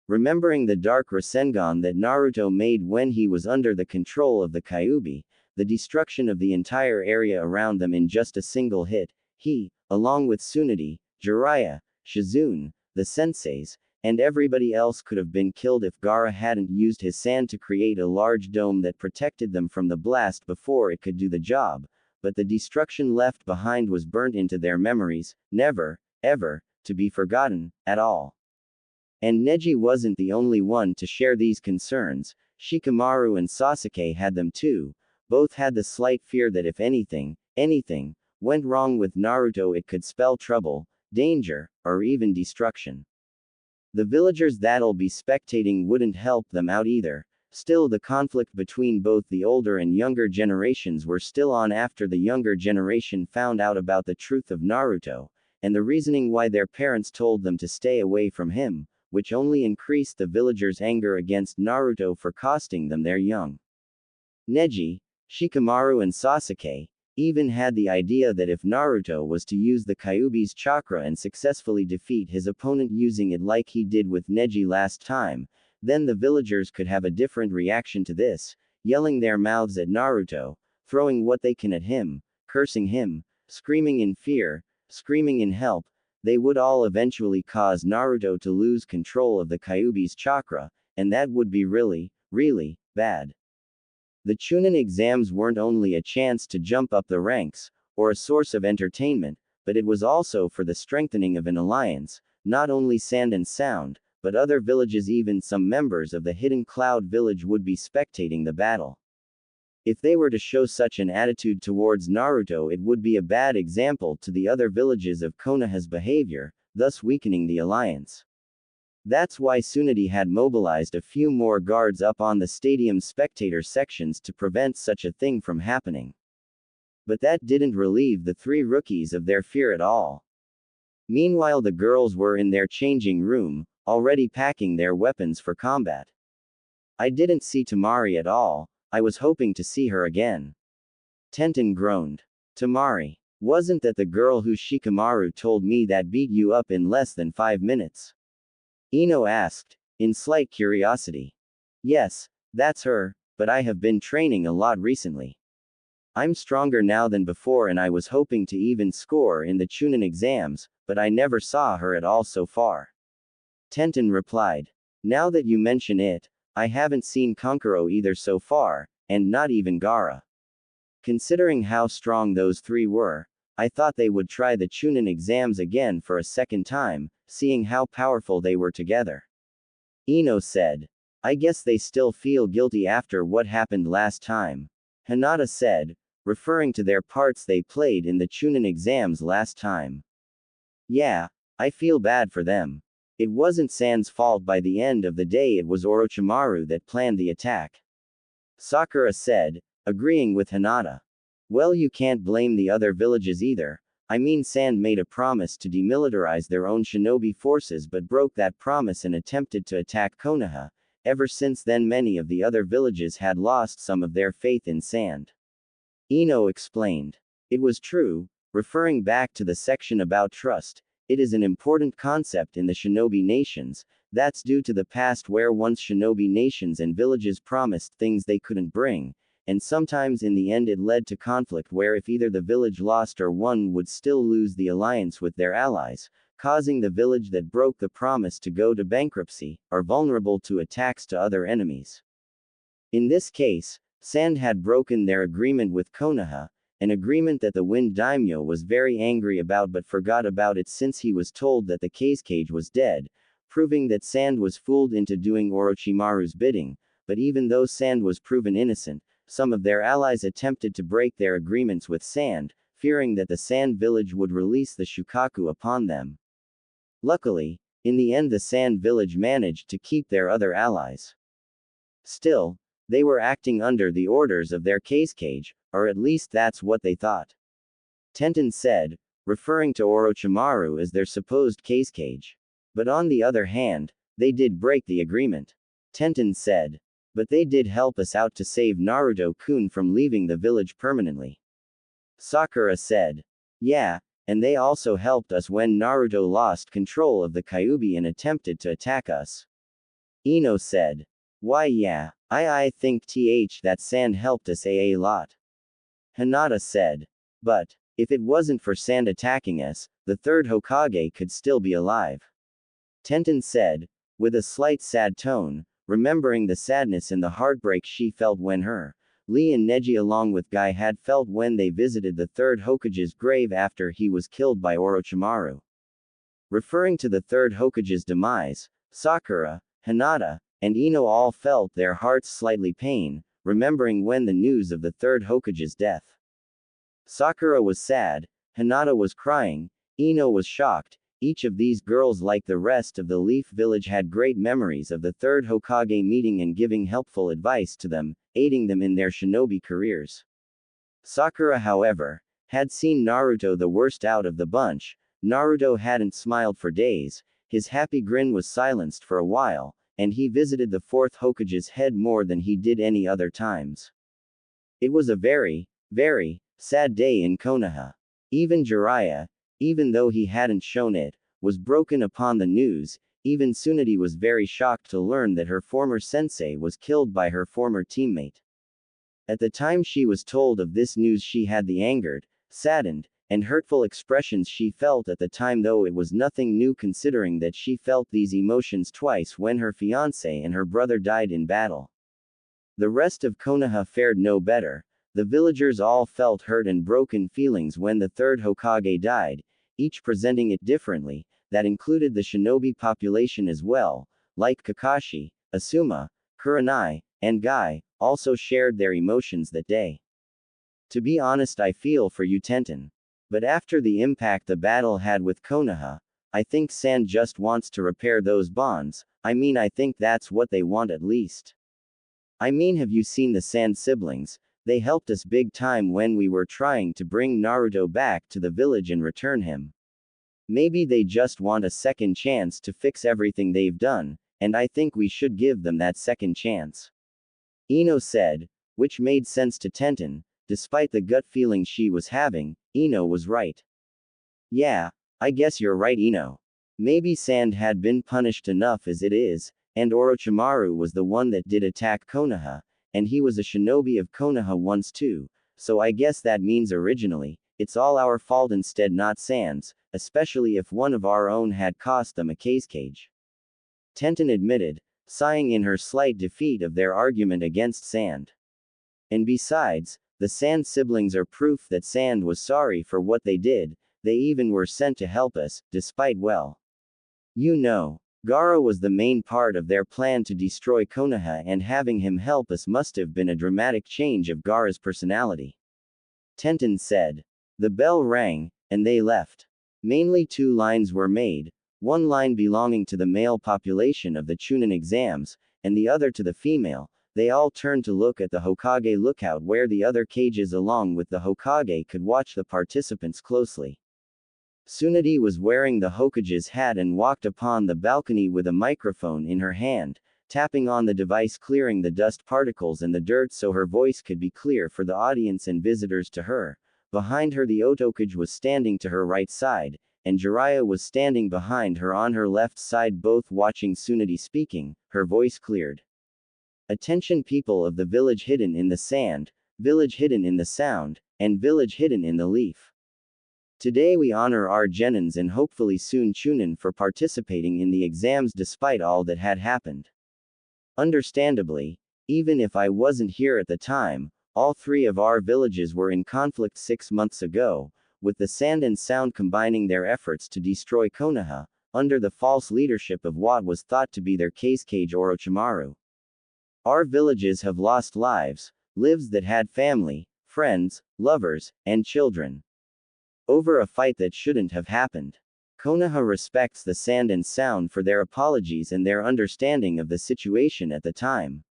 Remembering the dark Rasengan that Naruto made when he was under the control of the Kyuubi, the destruction of the entire area around them in just a single hit, he, along with Tsunade, Jiraiya, Shizune, the senseis, and everybody else could have been killed if Gaara hadn't used his sand to create a large dome that protected them from the blast before it could do the job, but the destruction left behind was burnt into their memories, never, ever, to be forgotten, at all. And Neji wasn't the only one to share these concerns. Shikamaru and Sasuke had them too. Both had the slight fear that if anything went wrong with Naruto, it could spell trouble, danger, or even destruction. The villagers that'll be spectating wouldn't help them out either. Still, the conflict between both the older and younger generations were still on after the younger generation found out about the truth of Naruto, and the reasoning why their parents told them to stay away from him, which only increased the villagers' anger against Naruto for costing them their young. Neji, Shikamaru and Sasuke even had the idea that if Naruto was to use the Kyuubi's chakra and successfully defeat his opponent using it like he did with Neji last time, then the villagers could have a different reaction to this, yelling their mouths at Naruto, throwing what they can at him, cursing him, screaming in fear, screaming in help. They would all eventually cause Naruto to lose control of the Kyuubi's chakra, and that would be really, really bad. The Chunin exams weren't only a chance to jump up the ranks, or a source of entertainment, but it was also for the strengthening of an alliance. Not only Sand and Sound, but other villages, even some members of the Hidden Cloud village would be spectating the battle. If they were to show such an attitude towards Naruto, it would be a bad example to the other villages of Konoha's behavior, thus weakening the alliance. That's why Tsunade had mobilized a few more guards up on the stadium's spectator sections to prevent such a thing from happening. But that didn't relieve the three rookies of their fear at all. Meanwhile, the girls were in their changing room, already packing their weapons for combat. I didn't see Temari at all. I was hoping to see her again. Tenten groaned. Temari. Wasn't that the girl who Shikamaru told me that beat you up in less than 5 minutes? Ino asked, in slight curiosity. Yes, that's her, but I have been training a lot recently. I'm stronger now than before, and I was hoping to even score in the Chunin exams, but I never saw her at all so far. Tenten replied. Now that you mention it, I haven't seen Kankuro either so far, and not even Gaara. Considering how strong those three were, I thought they would try the Chunin exams again for a second time, seeing how powerful they were together. Ino said. I guess they still feel guilty after what happened last time. Hinata said, referring to their parts they played in the Chunin exams last time. Yeah, I feel bad for them. It wasn't Sand's fault. By the end of the day, it was Orochimaru that planned the attack. Sakura said, agreeing with Hinata. Well, you can't blame the other villages either. I mean, Sand made a promise to demilitarize their own shinobi forces but broke that promise and attempted to attack Konoha. Ever since then, many of the other villages had lost some of their faith in Sand. Ino explained. It was true, referring back to the section about trust. It is an important concept in the shinobi nations. That's due to the past where once shinobi nations and villages promised things they couldn't bring, and sometimes in the end it led to conflict where if either the village lost or won would still lose the alliance with their allies, causing the village that broke the promise to go to bankruptcy, or vulnerable to attacks to other enemies. In this case, Sand had broken their agreement with Konoha, an agreement that the Wind Daimyo was very angry about but forgot about it since he was told that the Kazekage was dead, proving that Sand was fooled into doing Orochimaru's bidding. But even though Sand was proven innocent, some of their allies attempted to break their agreements with Sand, fearing that the Sand village would release the Shukaku upon them. Luckily, in the end the Sand village managed to keep their other allies. Still, they were acting under the orders of their Kazekage, or at least that's what they thought. Tenten said, referring to Orochimaru as their supposed Kazekage. But on the other hand, they did break the agreement. Tenten said. But they did help us out to save Naruto-kun from leaving the village permanently. Sakura said. Yeah, and they also helped us when Naruto lost control of the Kyuubi and attempted to attack us. Ino said. Why yeah, I think that Sand helped us a lot. Hinata said. But, if it wasn't for Sand attacking us, the third Hokage could still be alive. Tenten said, with a slight sad tone, remembering the sadness and the heartbreak she felt when her, Lee and Neji along with Guy had felt when they visited the third Hokage's grave after he was killed by Orochimaru. Referring to the third Hokage's demise, Sakura, Hinata, and Ino all felt their hearts slightly pain, remembering when the news of the third Hokage's death. Sakura was sad, Hinata was crying, Ino was shocked. Each of these girls, like the rest of the Leaf Village, had great memories of the third Hokage meeting and giving helpful advice to them, aiding them in their shinobi careers. Sakura, however, had seen Naruto the worst out of the bunch. Naruto hadn't smiled for days, his happy grin was silenced for a while, and he visited the fourth Hokage's head more than he did any other times. It was a very, very sad day in Konoha. Even Jiraiya, even though he hadn't shown it, was broken upon the news. Even Tsunade was very shocked to learn that her former sensei was killed by her former teammate. At the time she was told of this news, she had the angered, saddened, and hurtful expressions she felt at the time, though it was nothing new considering that she felt these emotions twice when her fiancé and her brother died in battle. The rest of Konoha fared no better. The villagers all felt hurt and broken feelings when the third Hokage died, each presenting it differently. That included the shinobi population as well, like Kakashi, Asuma, Kurenai, and Guy, also shared their emotions that day. To be honest, I feel for you, Tenten. But after the impact the battle had with Konoha, I think Sand just wants to repair those bonds. I think that's what they want at least. Have you seen the Sand siblings? They helped us big time when we were trying to bring Naruto back to the village and return him. Maybe they just want a second chance to fix everything they've done, and I think we should give them that second chance. Ino said, which made sense to Tenten. Despite the gut feeling she was having, Ino was right. Yeah, I guess you're right, Ino. Maybe Sand had been punished enough as it is, and Orochimaru was the one that did attack Konoha, and he was a shinobi of Konoha once too, so I guess that means originally, it's all our fault instead, not Sand's, especially if one of our own had cost them a cage. Tenten admitted, sighing in her slight defeat of their argument against Sand. And besides, the Sand siblings are proof that Sand was sorry for what they did. They even were sent to help us, despite Gaara was the main part of their plan to destroy Konoha, and having him help us must have been a dramatic change of Gaara's personality. Tenten said. The bell rang, and they left. Mainly 2 lines were made, one line belonging to the male population of the Chunin exams, and the other to the female. They all turned to look at the Hokage lookout where the other cages along with the Hokage could watch the participants closely. Tsunade was wearing the Hokage's hat and walked upon the balcony with a microphone in her hand, tapping on the device, clearing the dust particles and the dirt so her voice could be clear for the audience and visitors to her. Behind her the Otokage was standing to her right side, and Jiraiya was standing behind her on her left side, both watching Tsunade speaking. Her voice cleared. Attention people of the village hidden in the sand, village hidden in the sound, and village hidden in the leaf. Today we honor our Genins and hopefully soon Chunin for participating in the exams despite all that had happened. Understandably, even if I wasn't here at the time, all 3 of our villages were in conflict 6 months ago, with the Sand and Sound combining their efforts to destroy Konoha, under the false leadership of what was thought to be their cage Orochimaru. Our villages have lost lives that had family, friends, lovers, and children. Over a fight that shouldn't have happened. Konoha respects the Sand and Sound for their apologies and their understanding of the situation at the time.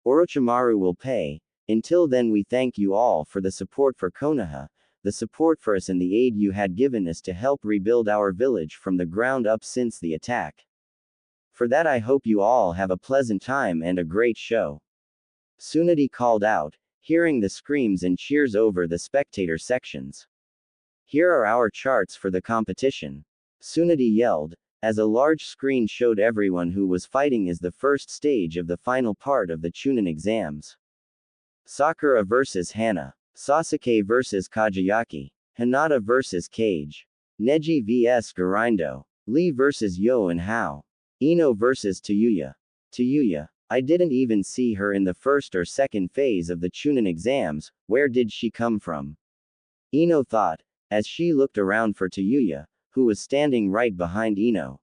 Orochimaru will pay. Until then, we thank you all for the support for Konoha, the support for us, and the aid you had given us to help rebuild our village from the ground up since the attack. For that I hope you all have a pleasant time and a great show. Tsunade called out, hearing the screams and cheers over the spectator sections. Here are our charts for the competition. Tsunade yelled, as a large screen showed everyone who was fighting is the first stage of the final part of the Chunin exams. Sakura vs. Hana. Sasuke vs. Kageyaki. Hinata vs. Kage. Neji vs. Garindo. Lee vs. Yo and Hao. Ino vs. Tayuya. Tayuya. I didn't even see her in the first or second phase of the Chunin exams, where did she come from? Ino thought, as she looked around for Tayuya, who was standing right behind Ino.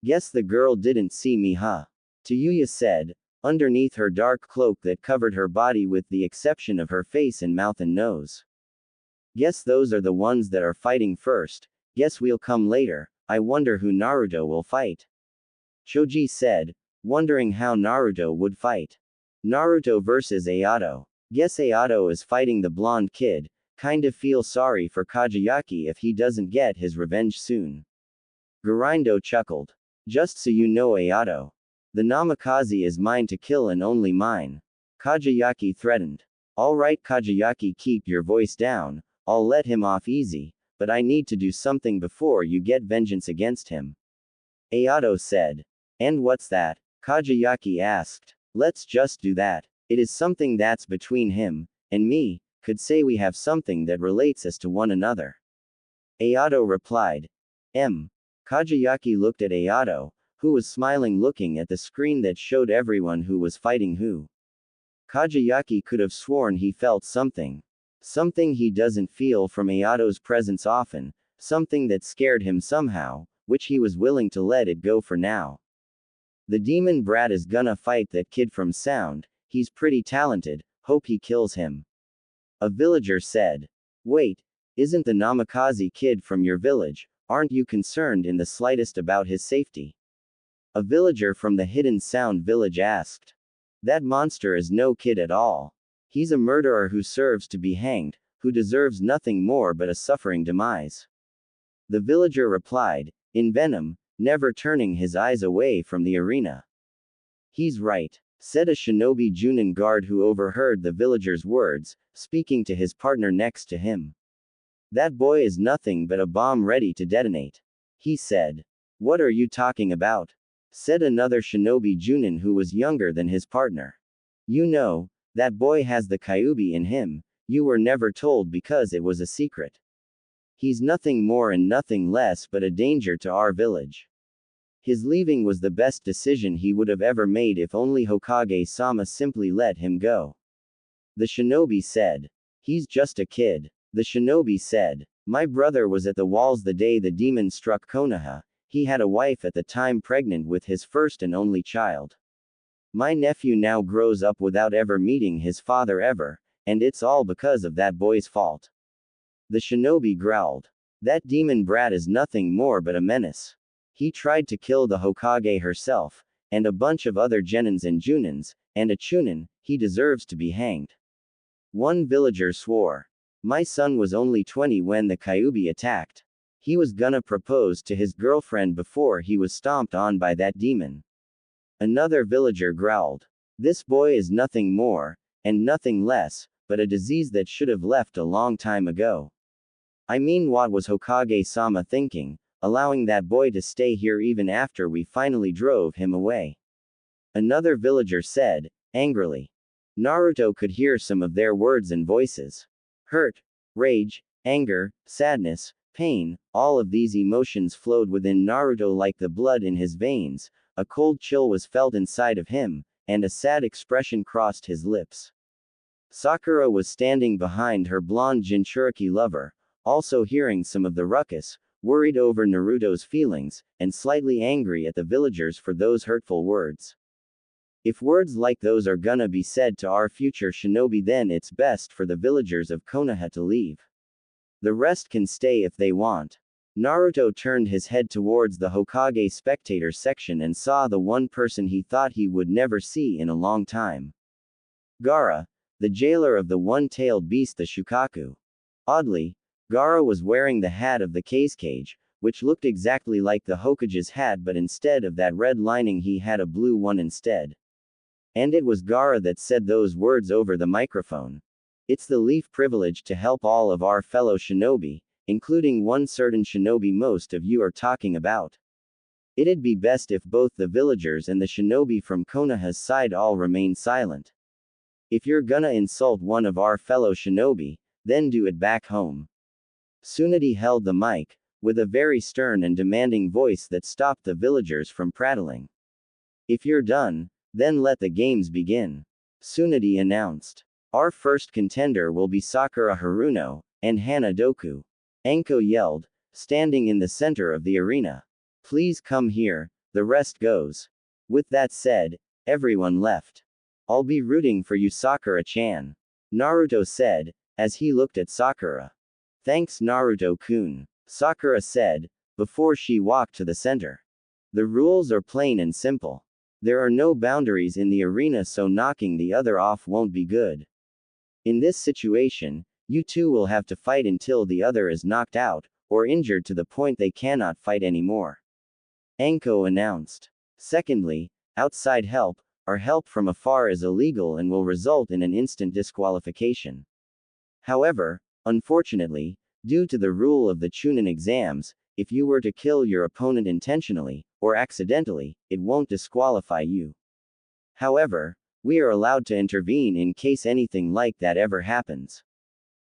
Guess the girl didn't see me, huh? Tayuya said, underneath her dark cloak that covered her body with the exception of her face and mouth and nose. Guess those are the ones that are fighting first, guess we'll come later, I wonder who Naruto will fight. Choji said, wondering how Naruto would fight. Naruto vs. Ayato. Guess Ayato is fighting the blonde kid, kinda feel sorry for Kageyaki if he doesn't get his revenge soon. Garindo chuckled. Just so you know, Ayato. The Namikaze is mine to kill and only mine. Kageyaki threatened. Alright Kageyaki, keep your voice down, I'll let him off easy, but I need to do something before you get vengeance against him. Ayato said. And what's that? Kageyaki asked. Let's just do that. It is something that's between him and me, could say we have something that relates us to one another. Ayato replied. Kageyaki looked at Ayato, who was smiling looking at the screen that showed everyone who was fighting who. Kageyaki could have sworn he felt something. Something he doesn't feel from Ayato's presence often, something that scared him somehow, which he was willing to let it go for now. The demon brat is gonna fight that kid from Sound, he's pretty talented, hope he kills him. A villager said. Wait, isn't the Namikaze kid from your village, aren't you concerned in the slightest about his safety? A villager from the Hidden Sound village asked. That monster is no kid at all. He's a murderer who serves to be hanged, who deserves nothing more but a suffering demise. The villager replied, in venom, never turning his eyes away from the arena. He's right, said a shinobi Junin guard who overheard the villager's words, speaking to his partner next to him. That boy is nothing but a bomb ready to detonate. He said. What are you talking about? Said another shinobi Junin who was younger than his partner. You know, that boy has the Kyuubi in him, you were never told because it was a secret. He's nothing more and nothing less but a danger to our village. His leaving was the best decision he would have ever made if only Hokage-sama simply let him go. The shinobi said. He's just a kid. The shinobi said. My brother was at the walls the day the demon struck Konoha, he had a wife at the time pregnant with his first and only child. My nephew now grows up without ever meeting his father ever, and it's all because of that boy's fault. The shinobi growled. That demon brat is nothing more but a menace. He tried to kill the Hokage herself, and a bunch of other genins and junins, and a chunin, he deserves to be hanged. One villager swore. My son was only 20 when the Kyuubi attacked. He was gonna propose to his girlfriend before he was stomped on by that demon. Another villager growled. This boy is nothing more, and nothing less, but a disease that should have left a long time ago. I mean, what was Hokage-sama thinking, allowing that boy to stay here even after we finally drove him away? Another villager said, angrily. Naruto could hear some of their words and voices. Hurt, rage, anger, sadness, pain, all of these emotions flowed within Naruto like the blood in his veins, a cold chill was felt inside of him, and a sad expression crossed his lips. Sakura was standing behind her blonde Jinchuriki lover, also hearing some of the ruckus, worried over Naruto's feelings, and slightly angry at the villagers for those hurtful words. If words like those are gonna be said to our future shinobi, then it's best for the villagers of Konoha to leave. The rest can stay if they want. Naruto turned his head towards the Hokage spectator section and saw the one person he thought he would never see in a long time. Gaara, the jailer of the one-tailed beast, the Shukaku. Oddly, Gaara was wearing the hat of the Cage, which looked exactly like the Hokage's hat, but instead of that red lining he had a blue one instead. And it was Gaara that said those words over the microphone. It's the Leaf privilege to help all of our fellow shinobi, including one certain shinobi most of you are talking about. It'd be best if both the villagers and the shinobi from Konoha's side all remain silent. If you're gonna insult one of our fellow shinobi, then do it back home. Tsunade held the mic, with a very stern and demanding voice that stopped the villagers from prattling. If you're done, then let the games begin. Tsunade announced. Our first contender will be Sakura Haruno, and Hana Doku. Anko yelled, standing in the center of the arena. Please come here, the rest goes. With that said, everyone left. I'll be rooting for you, Sakura-chan. Naruto said, as he looked at Sakura. Thanks, Naruto-kun, Sakura said, before she walked to the center. The rules are plain and simple. There are no boundaries in the arena, so knocking the other off won't be good. In this situation, you two will have to fight until the other is knocked out, or injured to the point they cannot fight anymore. Anko announced. Secondly, outside help, or help from afar is illegal and will result in an instant disqualification. However, unfortunately, due to the rule of the Chunin exams, if you were to kill your opponent intentionally, or accidentally, it won't disqualify you. However, we are allowed to intervene in case anything like that ever happens.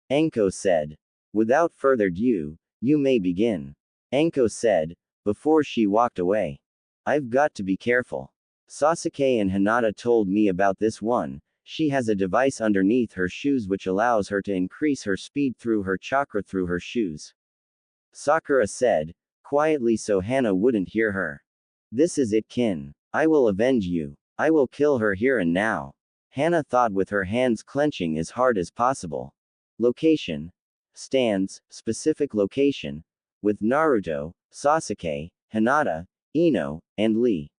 Anko said. Without further ado, you may begin. Anko said, before she walked away. I've got to be careful. Sasuke and Hinata told me about this one. She has a device underneath her shoes which allows her to increase her speed through her chakra through her shoes. Sakura said, quietly so Hana wouldn't hear her. This is it, kin. I will avenge you. I will kill her here and now. Hana thought with her hands clenching as hard as possible. Location. Stands, specific location. With Naruto, Sasuke, Hinata, Ino, and Lee.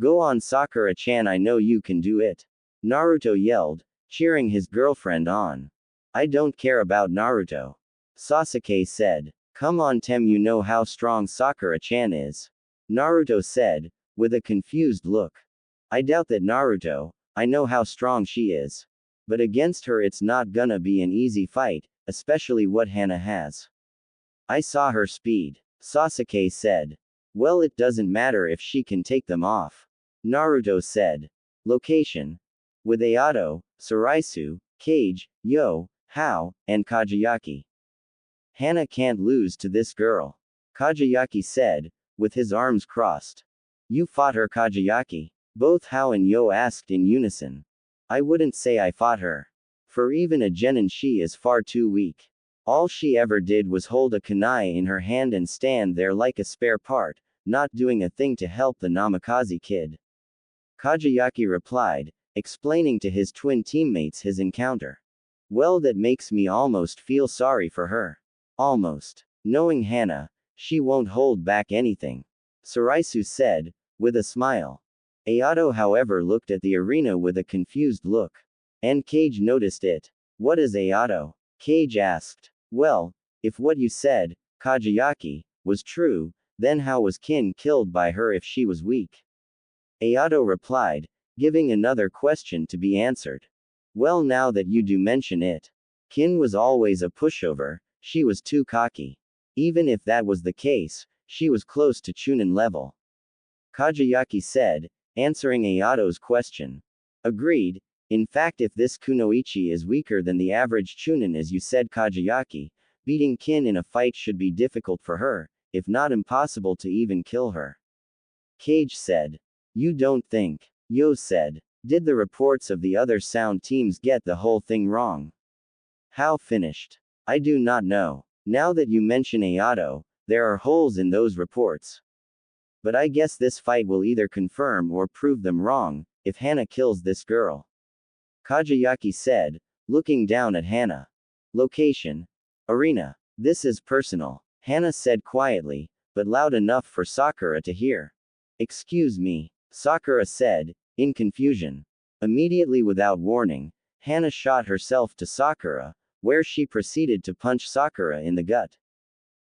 Go on, Sakura-chan, I know you can do it. Naruto yelled, cheering his girlfriend on. I don't care about Naruto. Sasuke said. Come on, Tem, you know how strong Sakura-chan is. Naruto said, with a confused look. I doubt that, Naruto. I know how strong she is. But against her it's not gonna be an easy fight, especially what Hana has. I saw her speed. Sasuke said. Well, it doesn't matter if she can take them off. Naruto said. Location. With Ayato, Saraisu, Kage, Yo, Hao, and Kageyaki. Hana can't lose to this girl. Kageyaki said, with his arms crossed. You fought her, Kageyaki? Both Hao and Yo asked in unison. I wouldn't say I fought her. For even a genin she is far too weak. All she ever did was hold a kunai in her hand and stand there like a spare part, not doing a thing to help the Namikaze kid. Kageyaki replied, explaining to his twin teammates his encounter. Well, that makes me almost feel sorry for her. Almost. Knowing Hana, she won't hold back anything. Saraisu said, with a smile. Ayato, however, looked at the arena with a confused look. And Kage noticed it. What is Ayato? Kage asked. Well, if what you said, Kageyaki, was true, then how was Kin killed by her if she was weak? Ayato replied, giving another question to be answered. Well, now that you do mention it. Kin was always a pushover, she was too cocky. Even if that was the case, she was close to Chunin level. Kageyaki said, answering Ayato's question. Agreed. In fact, if this kunoichi is weaker than the average Chunin as you said, Kageyaki, beating Kin in a fight should be difficult for her, if not impossible to even kill her. Kage said. You don't think? Yo said. Did the reports of the other sound teams get the whole thing wrong? How finished? I do not know. Now that you mention Ayato, there are holes in those reports. But I guess this fight will either confirm or prove them wrong, if Hana kills this girl. Kageyaki said, looking down at Hana. Location. Arena. This is personal. Hana said quietly, but loud enough for Sakura to hear. Excuse me, Sakura said, in confusion. Immediately without warning, Hana shot herself to Sakura, where she proceeded to punch Sakura in the gut.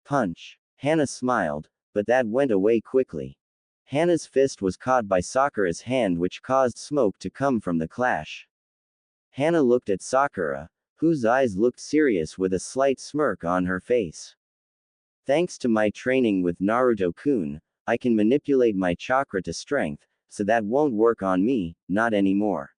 Punch. Hana smiled, but that went away quickly. Hana's fist was caught by Sakura's hand, which caused smoke to come from the clash. Hana looked at Sakura, whose eyes looked serious with a slight smirk on her face. Thanks to my training with Naruto-kun, I can manipulate my chakra to strength, so that won't work on me, not anymore.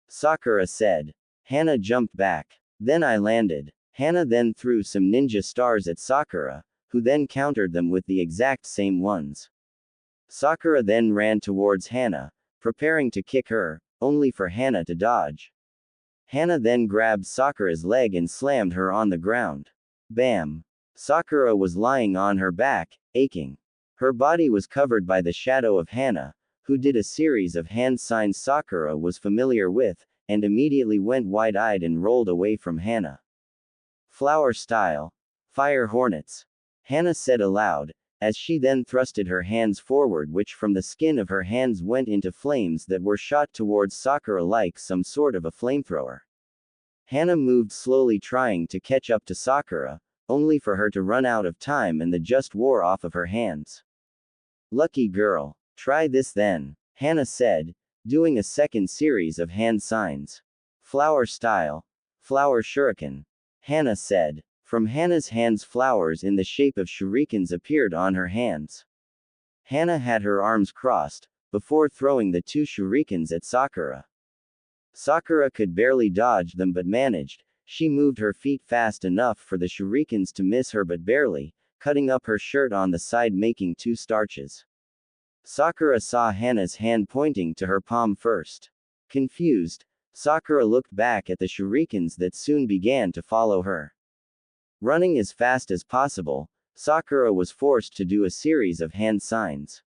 Sakura said. Hana jumped back. Then I landed. Hana then threw some ninja stars at Sakura, who then countered them with the exact same ones. Sakura then ran towards Hana, preparing to kick her, only for Hana to dodge. Hana then grabbed Sakura's leg and slammed her on the ground. Bam! Sakura was lying on her back, aching. Her body was covered by the shadow of Hana, who did a series of hand signs Sakura was familiar with, and immediately went wide-eyed and rolled away from Hana. Flower style. Fire hornets. Hana said aloud, as she then thrusted her hands forward, which from the skin of her hands went into flames that were shot towards Sakura like some sort of a flamethrower. Hana moved slowly, trying to catch up to Sakura, only for her to run out of time and the just wore off of her hands. Lucky girl. Try this then, Hana said, doing a second series of hand signs. Flower style. Flower shuriken. Hana said. From Hana's hands, flowers in the shape of shurikens appeared on her hands. Hana had her arms crossed, before throwing the 2 shurikens at Sakura. Sakura could barely dodge them but managed. She moved her feet fast enough for the shurikens to miss her but barely, cutting up her shirt on the side, making 2 starches. Sakura saw Hana's hand pointing to her palm first. Confused, Sakura looked back at the shurikens that soon began to follow her. Running as fast as possible, Sakura was forced to do a series of hand signs.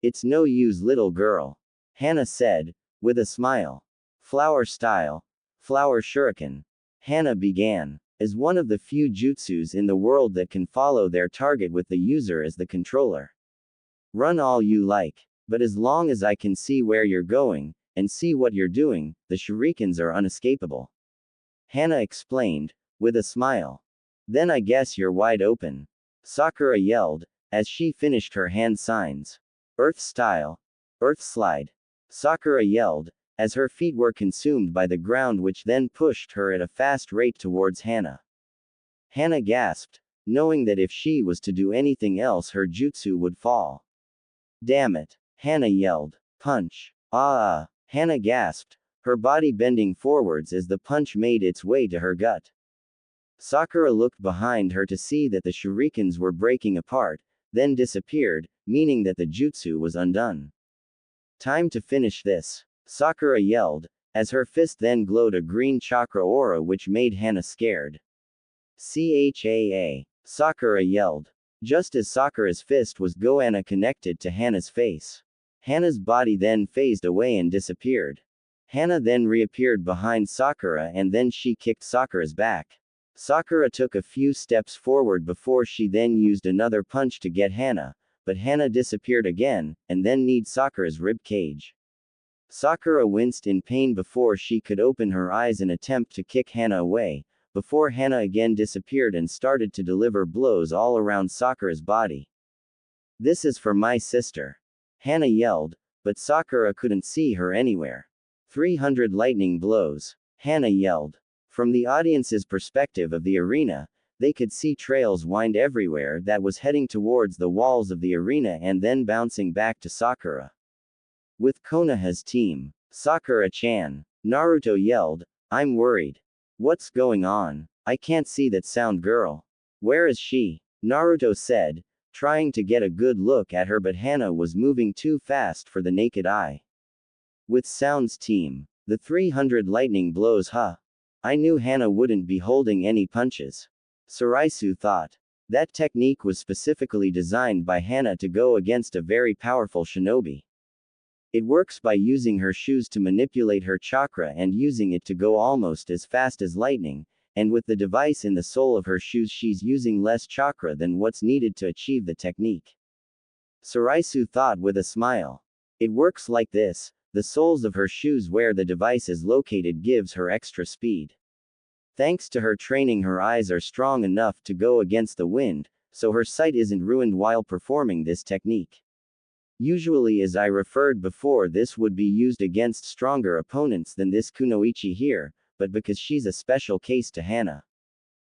It's no use, little girl, Hana said, with a smile. Flower style. Flower shuriken. Hana began. As one of the few jutsus in the world that can follow their target with the user as the controller. Run all you like, but as long as I can see where you're going, and see what you're doing, the shurikens are unescapable. Hana explained, with a smile. Then I guess you're wide open. Sakura yelled, as she finished her hand signs. Earth style. Earth slide. Sakura yelled, as her feet were consumed by the ground, which then pushed her at a fast rate towards Hana. Hana gasped, knowing that if she was to do anything else her jutsu would fall. Damn it! Hana yelled. Punch. Ah! Hana gasped, her body bending forwards as the punch made its way to her gut. Sakura looked behind her to see that the shurikens were breaking apart, then disappeared, meaning that the jutsu was undone. Time to finish this, Sakura yelled, as her fist then glowed a green chakra aura which made Hana scared. Chaa! Sakura yelled. Just as Sakura's fist was Goanna connected to Hana's face. Hana's body then phased away and disappeared. Hana then reappeared behind Sakura and then she kicked Sakura's back. Sakura took a few steps forward before she then used another punch to get Hana, but Hana disappeared again, and then kneed Sakura's rib cage. Sakura winced in pain before she could open her eyes and attempt to kick Hana away, before Hana again disappeared and started to deliver blows all around Sakura's body. This is for my sister. Hana yelled, but Sakura couldn't see her anywhere. 300 lightning blows. Hana yelled. From the audience's perspective of the arena, they could see trails wind everywhere that was heading towards the walls of the arena and then bouncing back to Sakura. With Konoha's team, Sakura-chan, Naruto yelled, I'm worried. What's going on? I can't see that sound girl. Where is she? Naruto said, trying to get a good look at her, but Hana was moving too fast for the naked eye. With Sound's team, the 300 lightning blows, huh? I knew Hana wouldn't be holding any punches. Saraisu thought. That technique was specifically designed by Hana to go against a very powerful shinobi. It works by using her shoes to manipulate her chakra and using it to go almost as fast as lightning, and with the device in the sole of her shoes she's using less chakra than what's needed to achieve the technique. Saraisu thought with a smile. It works like this. The soles of her shoes where the device is located gives her extra speed. Thanks to her training her eyes are strong enough to go against the wind, so her sight isn't ruined while performing this technique. Usually, as I referred before, this would be used against stronger opponents than this kunoichi here, but because she's a special case to Hana.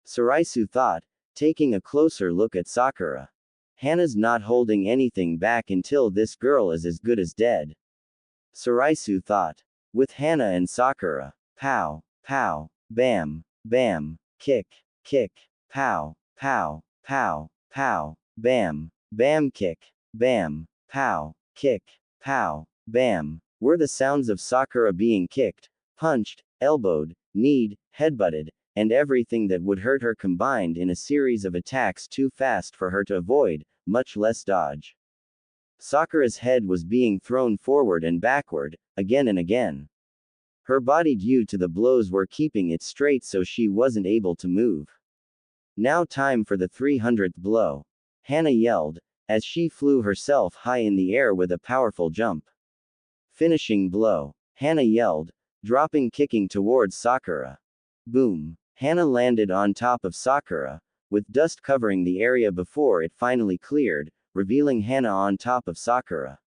Saraisu thought, taking a closer look at Sakura. Hana's not holding anything back until this girl is as good as dead. Saraisu thought. With Hana and Sakura. Pow, pow, bam, bam, kick, kick, pow, pow, pow, pow, bam, bam, kick, bam, pow, kick, pow, bam, were the sounds of Sakura being kicked, punched, elbowed, kneed, headbutted, and everything that would hurt her combined in a series of attacks too fast for her to avoid, much less dodge. Sakura's head was being thrown forward and backward, again and again. Her body due to the blows were keeping it straight so she wasn't able to move. Now time for the 300th blow. Hana yelled, as she flew herself high in the air with a powerful jump. Finishing blow. Hana yelled, dropping kicking towards Sakura. Boom. Hana landed on top of Sakura, with dust covering the area before it finally cleared, revealing Hana on top of Sakura.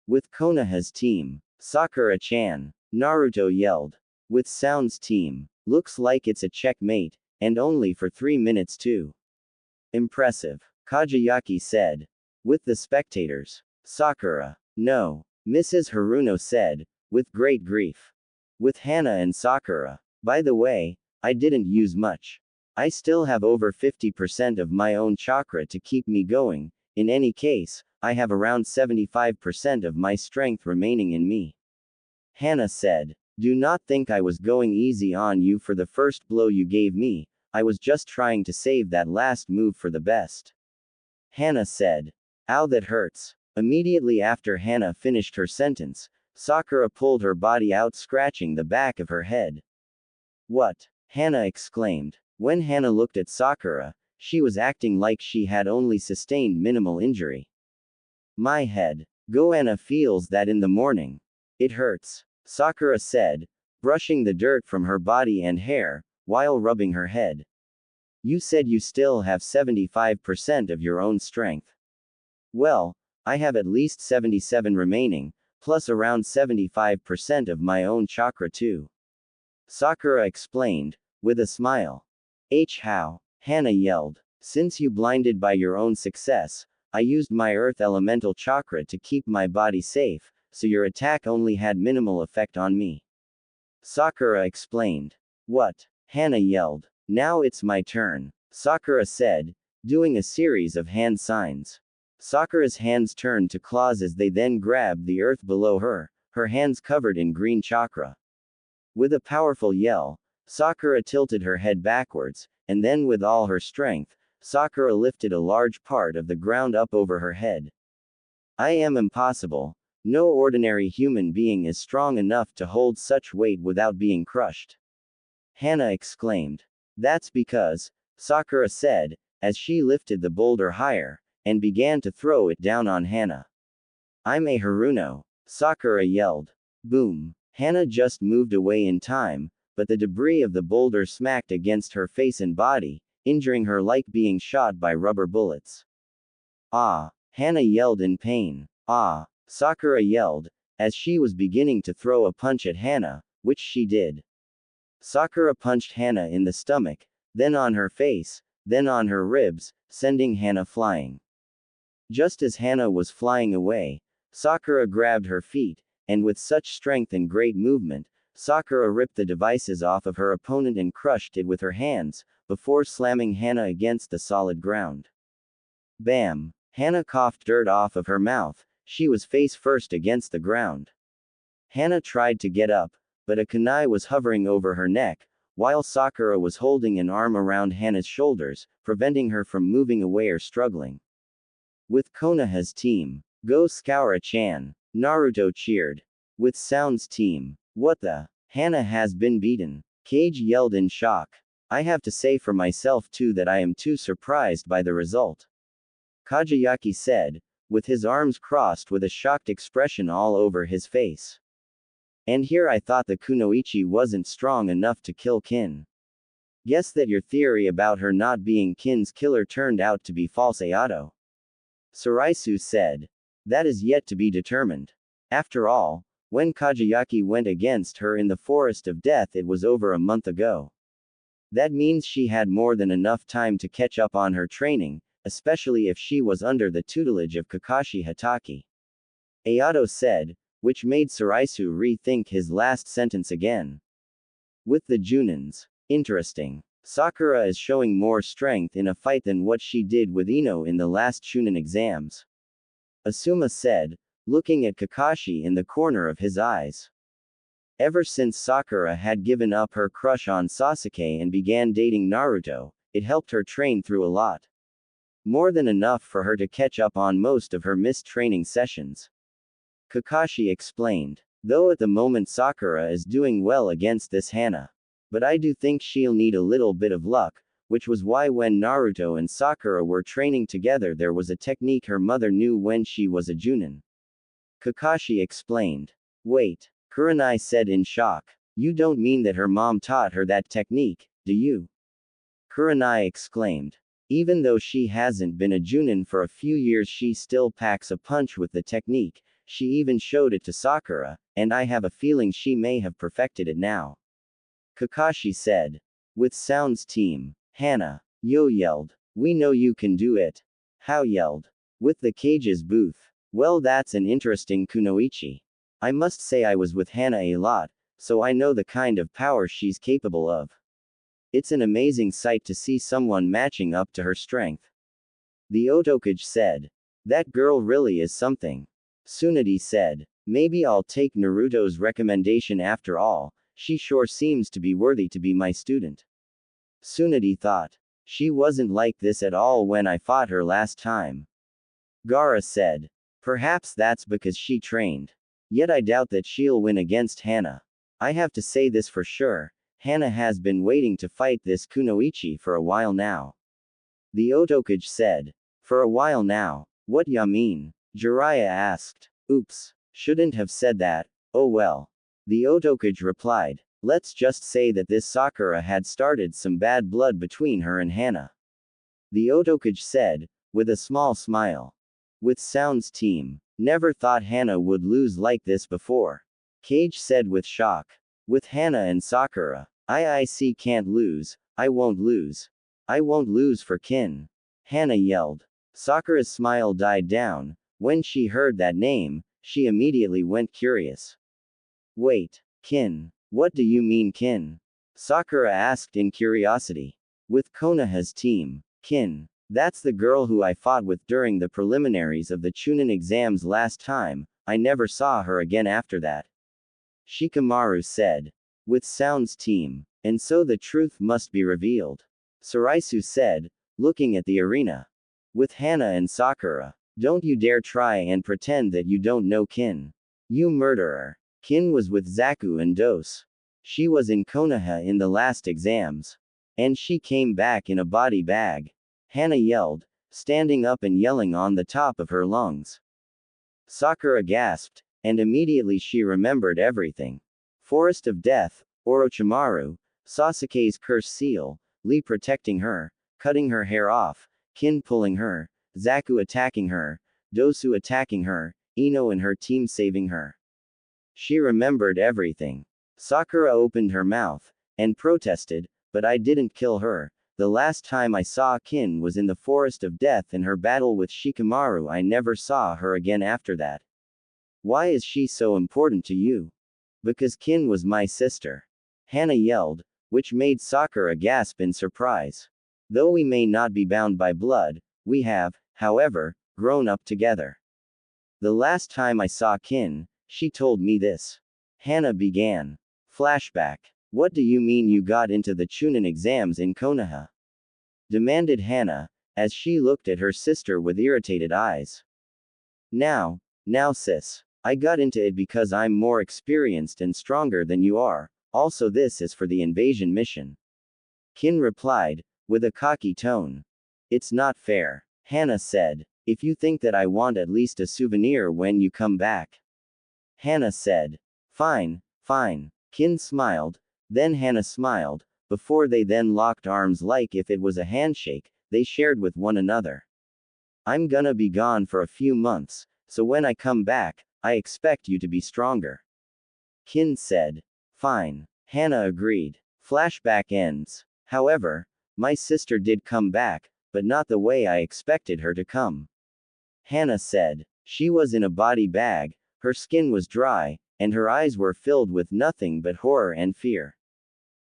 With Konoha's team. Sakura-chan. Naruto yelled. With Sound's team. Looks like it's a checkmate, and only for 3 minutes too. Impressive. Kajayaki said. With the spectators. Sakura. No. Mrs. Haruno said, with great grief. With Hana and Sakura. By the way, I didn't use much. I still have over 50% of my own chakra to keep me going. In any case, I have around 75% of my strength remaining in me. Hana said. Do not think I was going easy on you for the first blow you gave me, I was just trying to save that last move for the best. Hana said. Ow, that hurts. Immediately after Hana finished her sentence, Sakura pulled her body out, scratching the back of her head. What? Hana exclaimed. When Hana looked at Sakura, she was acting like she had only sustained minimal injury. My head. Goanna feels that in the morning. It hurts. Sakura said, brushing the dirt from her body and hair, while rubbing her head. You said you still have 75% of your own strength. Well, I have at least 77 remaining, plus around 75% of my own chakra too. Sakura explained, with a smile. How? Hana yelled. Since you blinded by your own success, I used my earth elemental chakra to keep my body safe, so your attack only had minimal effect on me. Sakura explained. What? Hana yelled. Now it's my turn, Sakura said, doing a series of hand signs. Sakura's hands turned to claws as they then grabbed the earth below her, her hands covered in green chakra. With a powerful yell, Sakura tilted her head backwards, and then with all her strength, Sakura lifted a large part of the ground up over her head. I am impossible. No ordinary human being is strong enough to hold such weight without being crushed. Hana exclaimed. That's because, Sakura said, as she lifted the boulder higher, and began to throw it down on Hana. I'm a Haruno, Sakura yelled. Boom. Hana just moved away in time, but the debris of the boulder smacked against her face and body, injuring her like being shot by rubber bullets. Ah! Hana yelled in pain. Ah! Sakura yelled, as she was beginning to throw a punch at Hana, which she did. Sakura punched Hana in the stomach, then on her face, then on her ribs, sending Hana flying. Just as Hana was flying away, Sakura grabbed her feet, and with such strength and great movement, Sakura ripped the devices off of her opponent and crushed it with her hands, before slamming Hana against the solid ground. Bam! Hana coughed dirt off of her mouth, she was face first against the ground. Hana tried to get up, but a kunai was hovering over her neck, while Sakura was holding an arm around Hana's shoulders, preventing her from moving away or struggling. With Konoha's team. Go Sakura-chan, Naruto cheered. With Sound's team. What the? Hana has been beaten. Kage yelled in shock. I have to say for myself too that I am too surprised by the result. Kajayaki said, with his arms crossed with a shocked expression all over his face. And here I thought the kunoichi wasn't strong enough to kill Kin. Guess that your theory about her not being Kin's killer turned out to be false, Ayato. Saraisu said. That is yet to be determined. After all, when Kajayaki went against her in the Forest of Death, it was over a month ago. That means she had more than enough time to catch up on her training, especially if she was under the tutelage of Kakashi Hatake. Ayato said, which made Saraisu rethink his last sentence again. With the Junins. Interesting. Sakura is showing more strength in a fight than what she did with Ino in the last Chunin exams. Asuma said, looking at Kakashi in the corner of his eyes. Ever since Sakura had given up her crush on Sasuke and began dating Naruto, it helped her train through a lot. More than enough for her to catch up on most of her missed training sessions. Kakashi explained. Though at the moment Sakura is doing well against this Hana. But I do think she'll need a little bit of luck, which was why when Naruto and Sakura were training together there was a technique her mother knew when she was a Junin. Kakashi explained. Wait, Kurenai said in shock. You don't mean that her mom taught her that technique, do you? Kurenai exclaimed. Even though she hasn't been a Junin for a few years, she still packs a punch with the technique. She even showed it to Sakura, and I have a feeling she may have perfected it now. Kakashi said. With Sound's team. Hana. Yo yelled. We know you can do it. How yelled. With the Cage's booth. Well, that's an interesting kunoichi. I must say I was with Hana a lot, so I know the kind of power she's capable of. It's an amazing sight to see someone matching up to her strength. The Otokage said. That girl really is something. Tsunade said. Maybe I'll take Naruto's recommendation after all, she sure seems to be worthy to be my student. Tsunade thought. She wasn't like this at all when I fought her last time. Gaara said. Perhaps that's because she trained. Yet I doubt that she'll win against Hana. I have to say this for sure, Hana has been waiting to fight this kunoichi for a while now. The Otokage said. For a while now, what ya mean? Jiraiya asked. Oops, shouldn't have said that, oh well. The Otokage replied. Let's just say that this Sakura had started some bad blood between her and Hana. The Otokage said, with a small smile. With Sound's team. Never thought Hana would lose like this before. Cage said with shock. With Hana and Sakura. IIC can't lose, I won't lose. I won't lose for Kin. Hana yelled. Sakura's smile died down. When she heard that name, she immediately went curious. Wait, Kin. What do you mean Kin? Sakura asked in curiosity. With Konoha's team. Kin. That's the girl who I fought with during the preliminaries of the Chunin exams last time, I never saw her again after that. Shikamaru said. With Sound's team. And so the truth must be revealed. Saraisu said, looking at the arena. With Hana and Sakura. Don't you dare try and pretend that you don't know Kin. You murderer. Kin was with Zaku and Dose. She was in Konoha in the last exams. And she came back in a body bag. Hana yelled, standing up and yelling on the top of her lungs. Sakura gasped, and immediately she remembered everything. Forest of Death, Orochimaru, Sasuke's curse seal, Lee protecting her, cutting her hair off, Kin pulling her, Zaku attacking her, Dosu attacking her, Ino and her team saving her. She remembered everything. Sakura opened her mouth, and protested, but I didn't kill her. The last time I saw Kin was in the Forest of Death in her battle with Shikamaru. I never saw her again after that. Why is she so important to you? Because Kin was my sister. Hana yelled, which made Sakura gasp in surprise. Though we may not be bound by blood, we have, however, grown up together. The last time I saw Kin, she told me this. Hana began. Flashback. What do you mean you got into the Chunin exams in Konoha? Demanded Hana, as she looked at her sister with irritated eyes. Now sis. I got into it because I'm more experienced and stronger than you are, also this is for the invasion mission. Kin replied, with a cocky tone. It's not fair. Hana said. If you think that I want at least a souvenir when you come back. Hana said. Fine, fine. Kin smiled, then Hana smiled, before they then locked arms like if it was a handshake they shared with one another. I'm gonna be gone for a few months, so when I come back, I expect you to be stronger. Kin said. Fine. Hana agreed. Flashback ends. However, my sister did come back, but not the way I expected her to come. Hana said. She was in a body bag, her skin was dry, and her eyes were filled with nothing but horror and fear.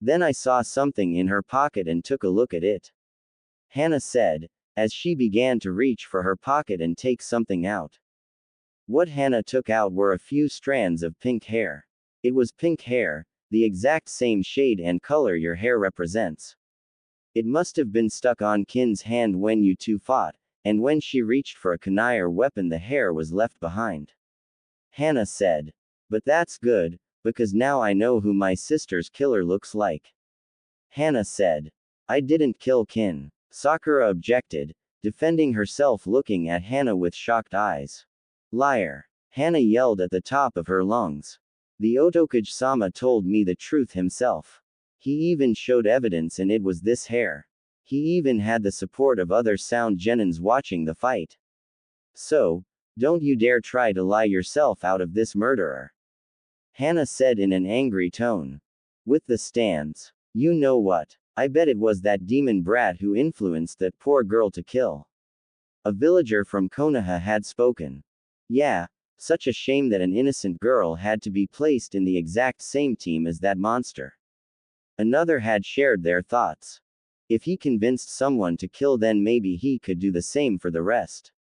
Then I saw something in her pocket and took a look at it. Hana said, as she began to reach for her pocket and take something out. What Hana took out were a few strands of pink hair. It was pink hair, the exact same shade and color your hair represents. It must have been stuck on Kin's hand when you two fought, and when she reached for a kunai or weapon the hair was left behind. Hana said. But that's good, because now I know who my sister's killer looks like. Hana said. I didn't kill Kin. Sakura objected, defending herself looking at Hana with shocked eyes. Liar. Hana yelled at the top of her lungs. The Otokage-sama told me the truth himself. He even showed evidence and it was this hair. He even had the support of other sound genins watching the fight. So, don't you dare try to lie yourself out of this murderer. Hana said in an angry tone. With the stands. You know what? I bet it was that demon brat who influenced that poor girl to kill. A villager from Konoha had spoken. Yeah, such a shame that an innocent girl had to be placed in the exact same team as that monster. Another had shared their thoughts. If he convinced someone to kill, then maybe he could do the same for the rest.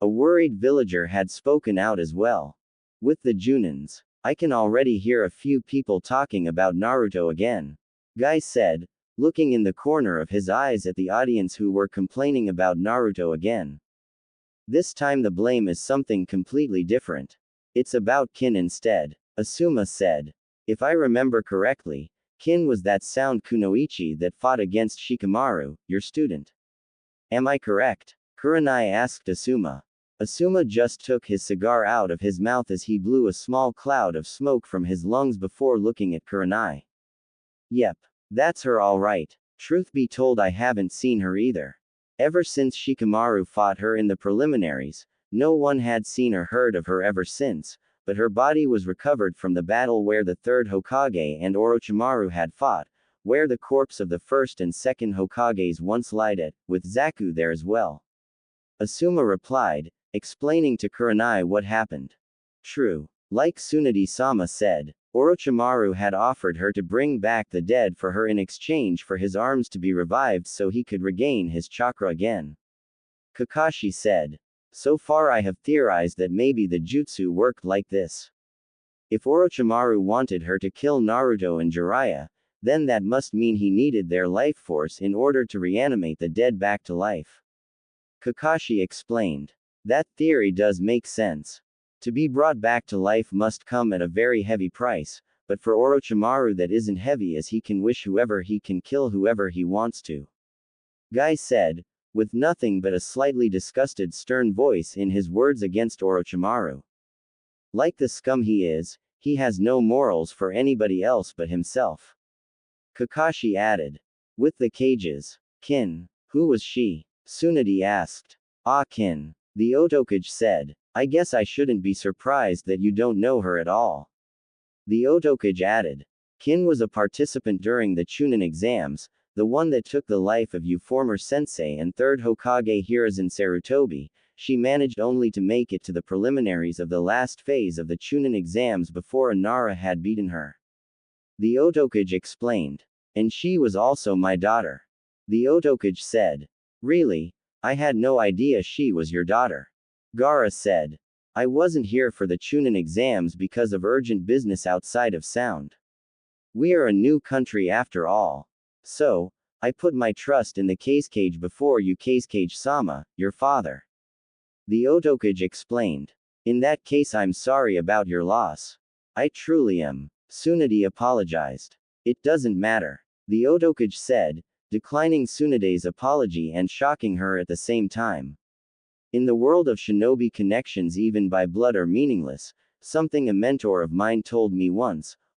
A worried villager had spoken out as well. With the Junins, I can already hear a few people talking about Naruto again. Guy said, looking in the corner of his eyes at the audience who were complaining about Naruto again. This time the blame is something completely different. It's about Kin instead. Asuma said. If I remember correctly, Kin was that sound kunoichi that fought against Shikamaru, your student. Am I correct? Kurenai asked Asuma. Asuma just took his cigar out of his mouth as he blew a small cloud of smoke from his lungs before looking at Kurenai. Yep. That's her all right. Truth be told, I haven't seen her either. Ever since Shikamaru fought her in the preliminaries, no one had seen or heard of her ever since, but her body was recovered from the battle where the third Hokage and Orochimaru had fought, where the corpse of the first and second Hokages once lied at, with Zaku there as well. Asuma replied, explaining to Kurenai what happened. True. Like Tsunade-sama said, Orochimaru had offered her to bring back the dead for her in exchange for his arms to be revived so he could regain his chakra again. Kakashi said. So far I have theorized that maybe the jutsu worked like this. If Orochimaru wanted her to kill Naruto and Jiraiya, then that must mean he needed their life force in order to reanimate the dead back to life. Kakashi explained. That theory does make sense. To be brought back to life must come at a very heavy price, but for Orochimaru that isn't heavy, as he can wish whoever he can kill whoever he wants to. Guy said, with nothing but a slightly disgusted stern voice in his words against Orochimaru. Like the scum he is, he has no morals for anybody else but himself. Kakashi added. With the cages. Kin. Who was she? Tsunade asked. Ah, Kin. The Otokage said. I guess I shouldn't be surprised that you don't know her at all. The Otokage added. Kin was a participant during the Chunin exams, the one that took the life of you former sensei and third Hokage Hiruzen Sarutobi. She managed only to make it to the preliminaries of the last phase of the Chunin exams before Inara had beaten her. The Otokage explained. And she was also my daughter. The Otokage said. Really? I had no idea she was your daughter. Gaara said. I wasn't here for the Chunin exams because of urgent business outside of sound. We are a new country after all. So, I put my trust in the Kazekage before you, Kazekage-sama, your father. The Otokage explained. In that case, I'm sorry about your loss. I truly am. Tsunade apologized. It doesn't matter. The Otokage said, declining Tsunade's apology and shocking her at the same time. In the world of shinobi, connections even by blood are meaningless, something a mentor of mine told me once.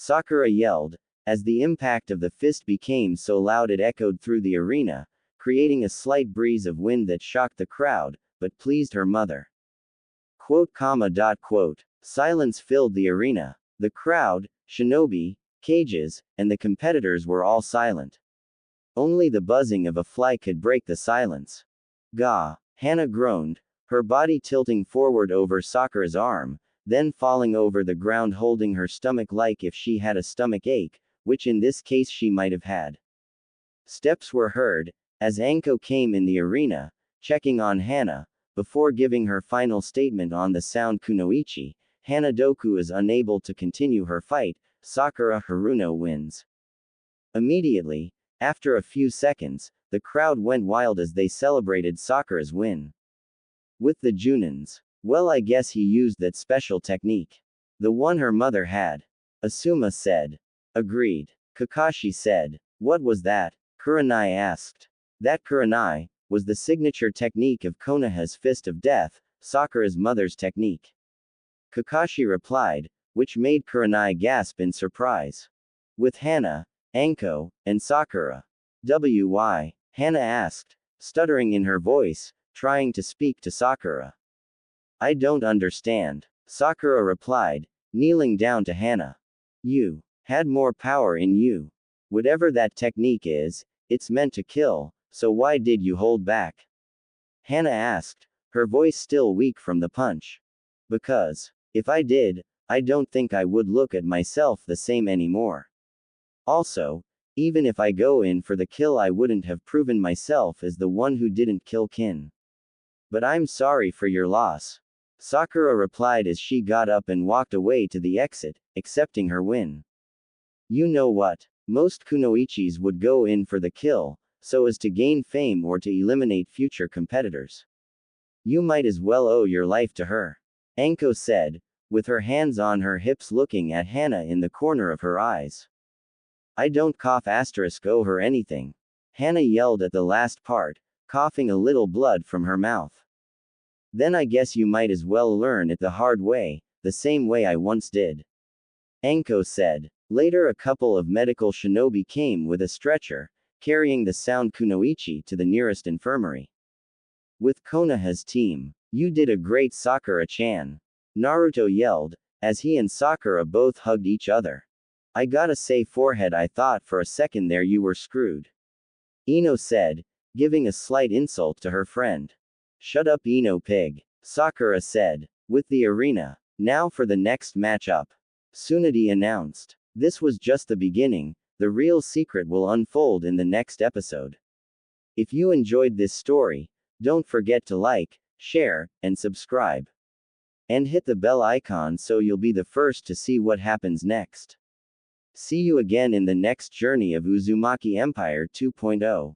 Sakura yelled, as the impact of the fist became so loud it echoed through the arena, creating a slight breeze of wind that shocked the crowd, but pleased her mother. Quote. Silence filled the arena. The crowd, shinobi, cages, and the competitors were all silent. Only the buzzing of a fly could break the silence. Gah! Hana groaned, her body tilting forward over Sakura's arm, then falling over the ground holding her stomach like if she had a stomach ache, which in this case she might have had. Steps were heard, as Anko came in the arena, checking on Hana, before giving her final statement on the sound kunoichi. Hana Doku is unable to continue her fight, Sakura Haruno wins. Immediately, after a few seconds, the crowd went wild as they celebrated Sakura's win. With the Junins, well, I guess he used that special technique. The one her mother had. Asuma said. Agreed. Kakashi said. What was that? Kurenai asked. That Kurenai was the signature technique of Konoha's Fist of Death, Sakura's mother's technique. Kakashi replied, which made Kurenai gasp in surprise. With Hana, Anko, and Sakura. Why? Hana asked, stuttering in her voice, trying to speak to Sakura. I don't understand. Sakura replied, kneeling down to Hana. You had more power in you. Whatever that technique is, it's meant to kill, so why did you hold back? Hana asked, her voice still weak from the punch. Because, if I did, I don't think I would look at myself the same anymore. Also, even if I go in for the kill, I wouldn't have proven myself as the one who didn't kill Kin. But I'm sorry for your loss. Sakura replied as she got up and walked away to the exit, accepting her win. You know what? Most kunoichis would go in for the kill, so as to gain fame or to eliminate future competitors. You might as well owe your life to her. Anko said, with her hands on her hips looking at Hana in the corner of her eyes. I don't owe her anything. Hana yelled at the last part, coughing a little blood from her mouth. Then I guess you might as well learn it the hard way, the same way I once did. Anko said. Later a couple of medical shinobi came with a stretcher, carrying the sound kunoichi to the nearest infirmary. With Konoha's team. You did a great, Sakura-chan. Naruto yelled, as he and Sakura both hugged each other. I gotta say, forehead, I thought for a second there you were screwed. Ino said, giving a slight insult to her friend. Shut up, Ino pig. Sakura said. With the arena. Now for the next matchup. Tsunade announced. This was just the beginning, the real secret will unfold in the next episode. If you enjoyed this story, don't forget to like, share, and subscribe. And hit the bell icon so you'll be the first to see what happens next. See you again in the next journey of Uzumaki Empire 2.0.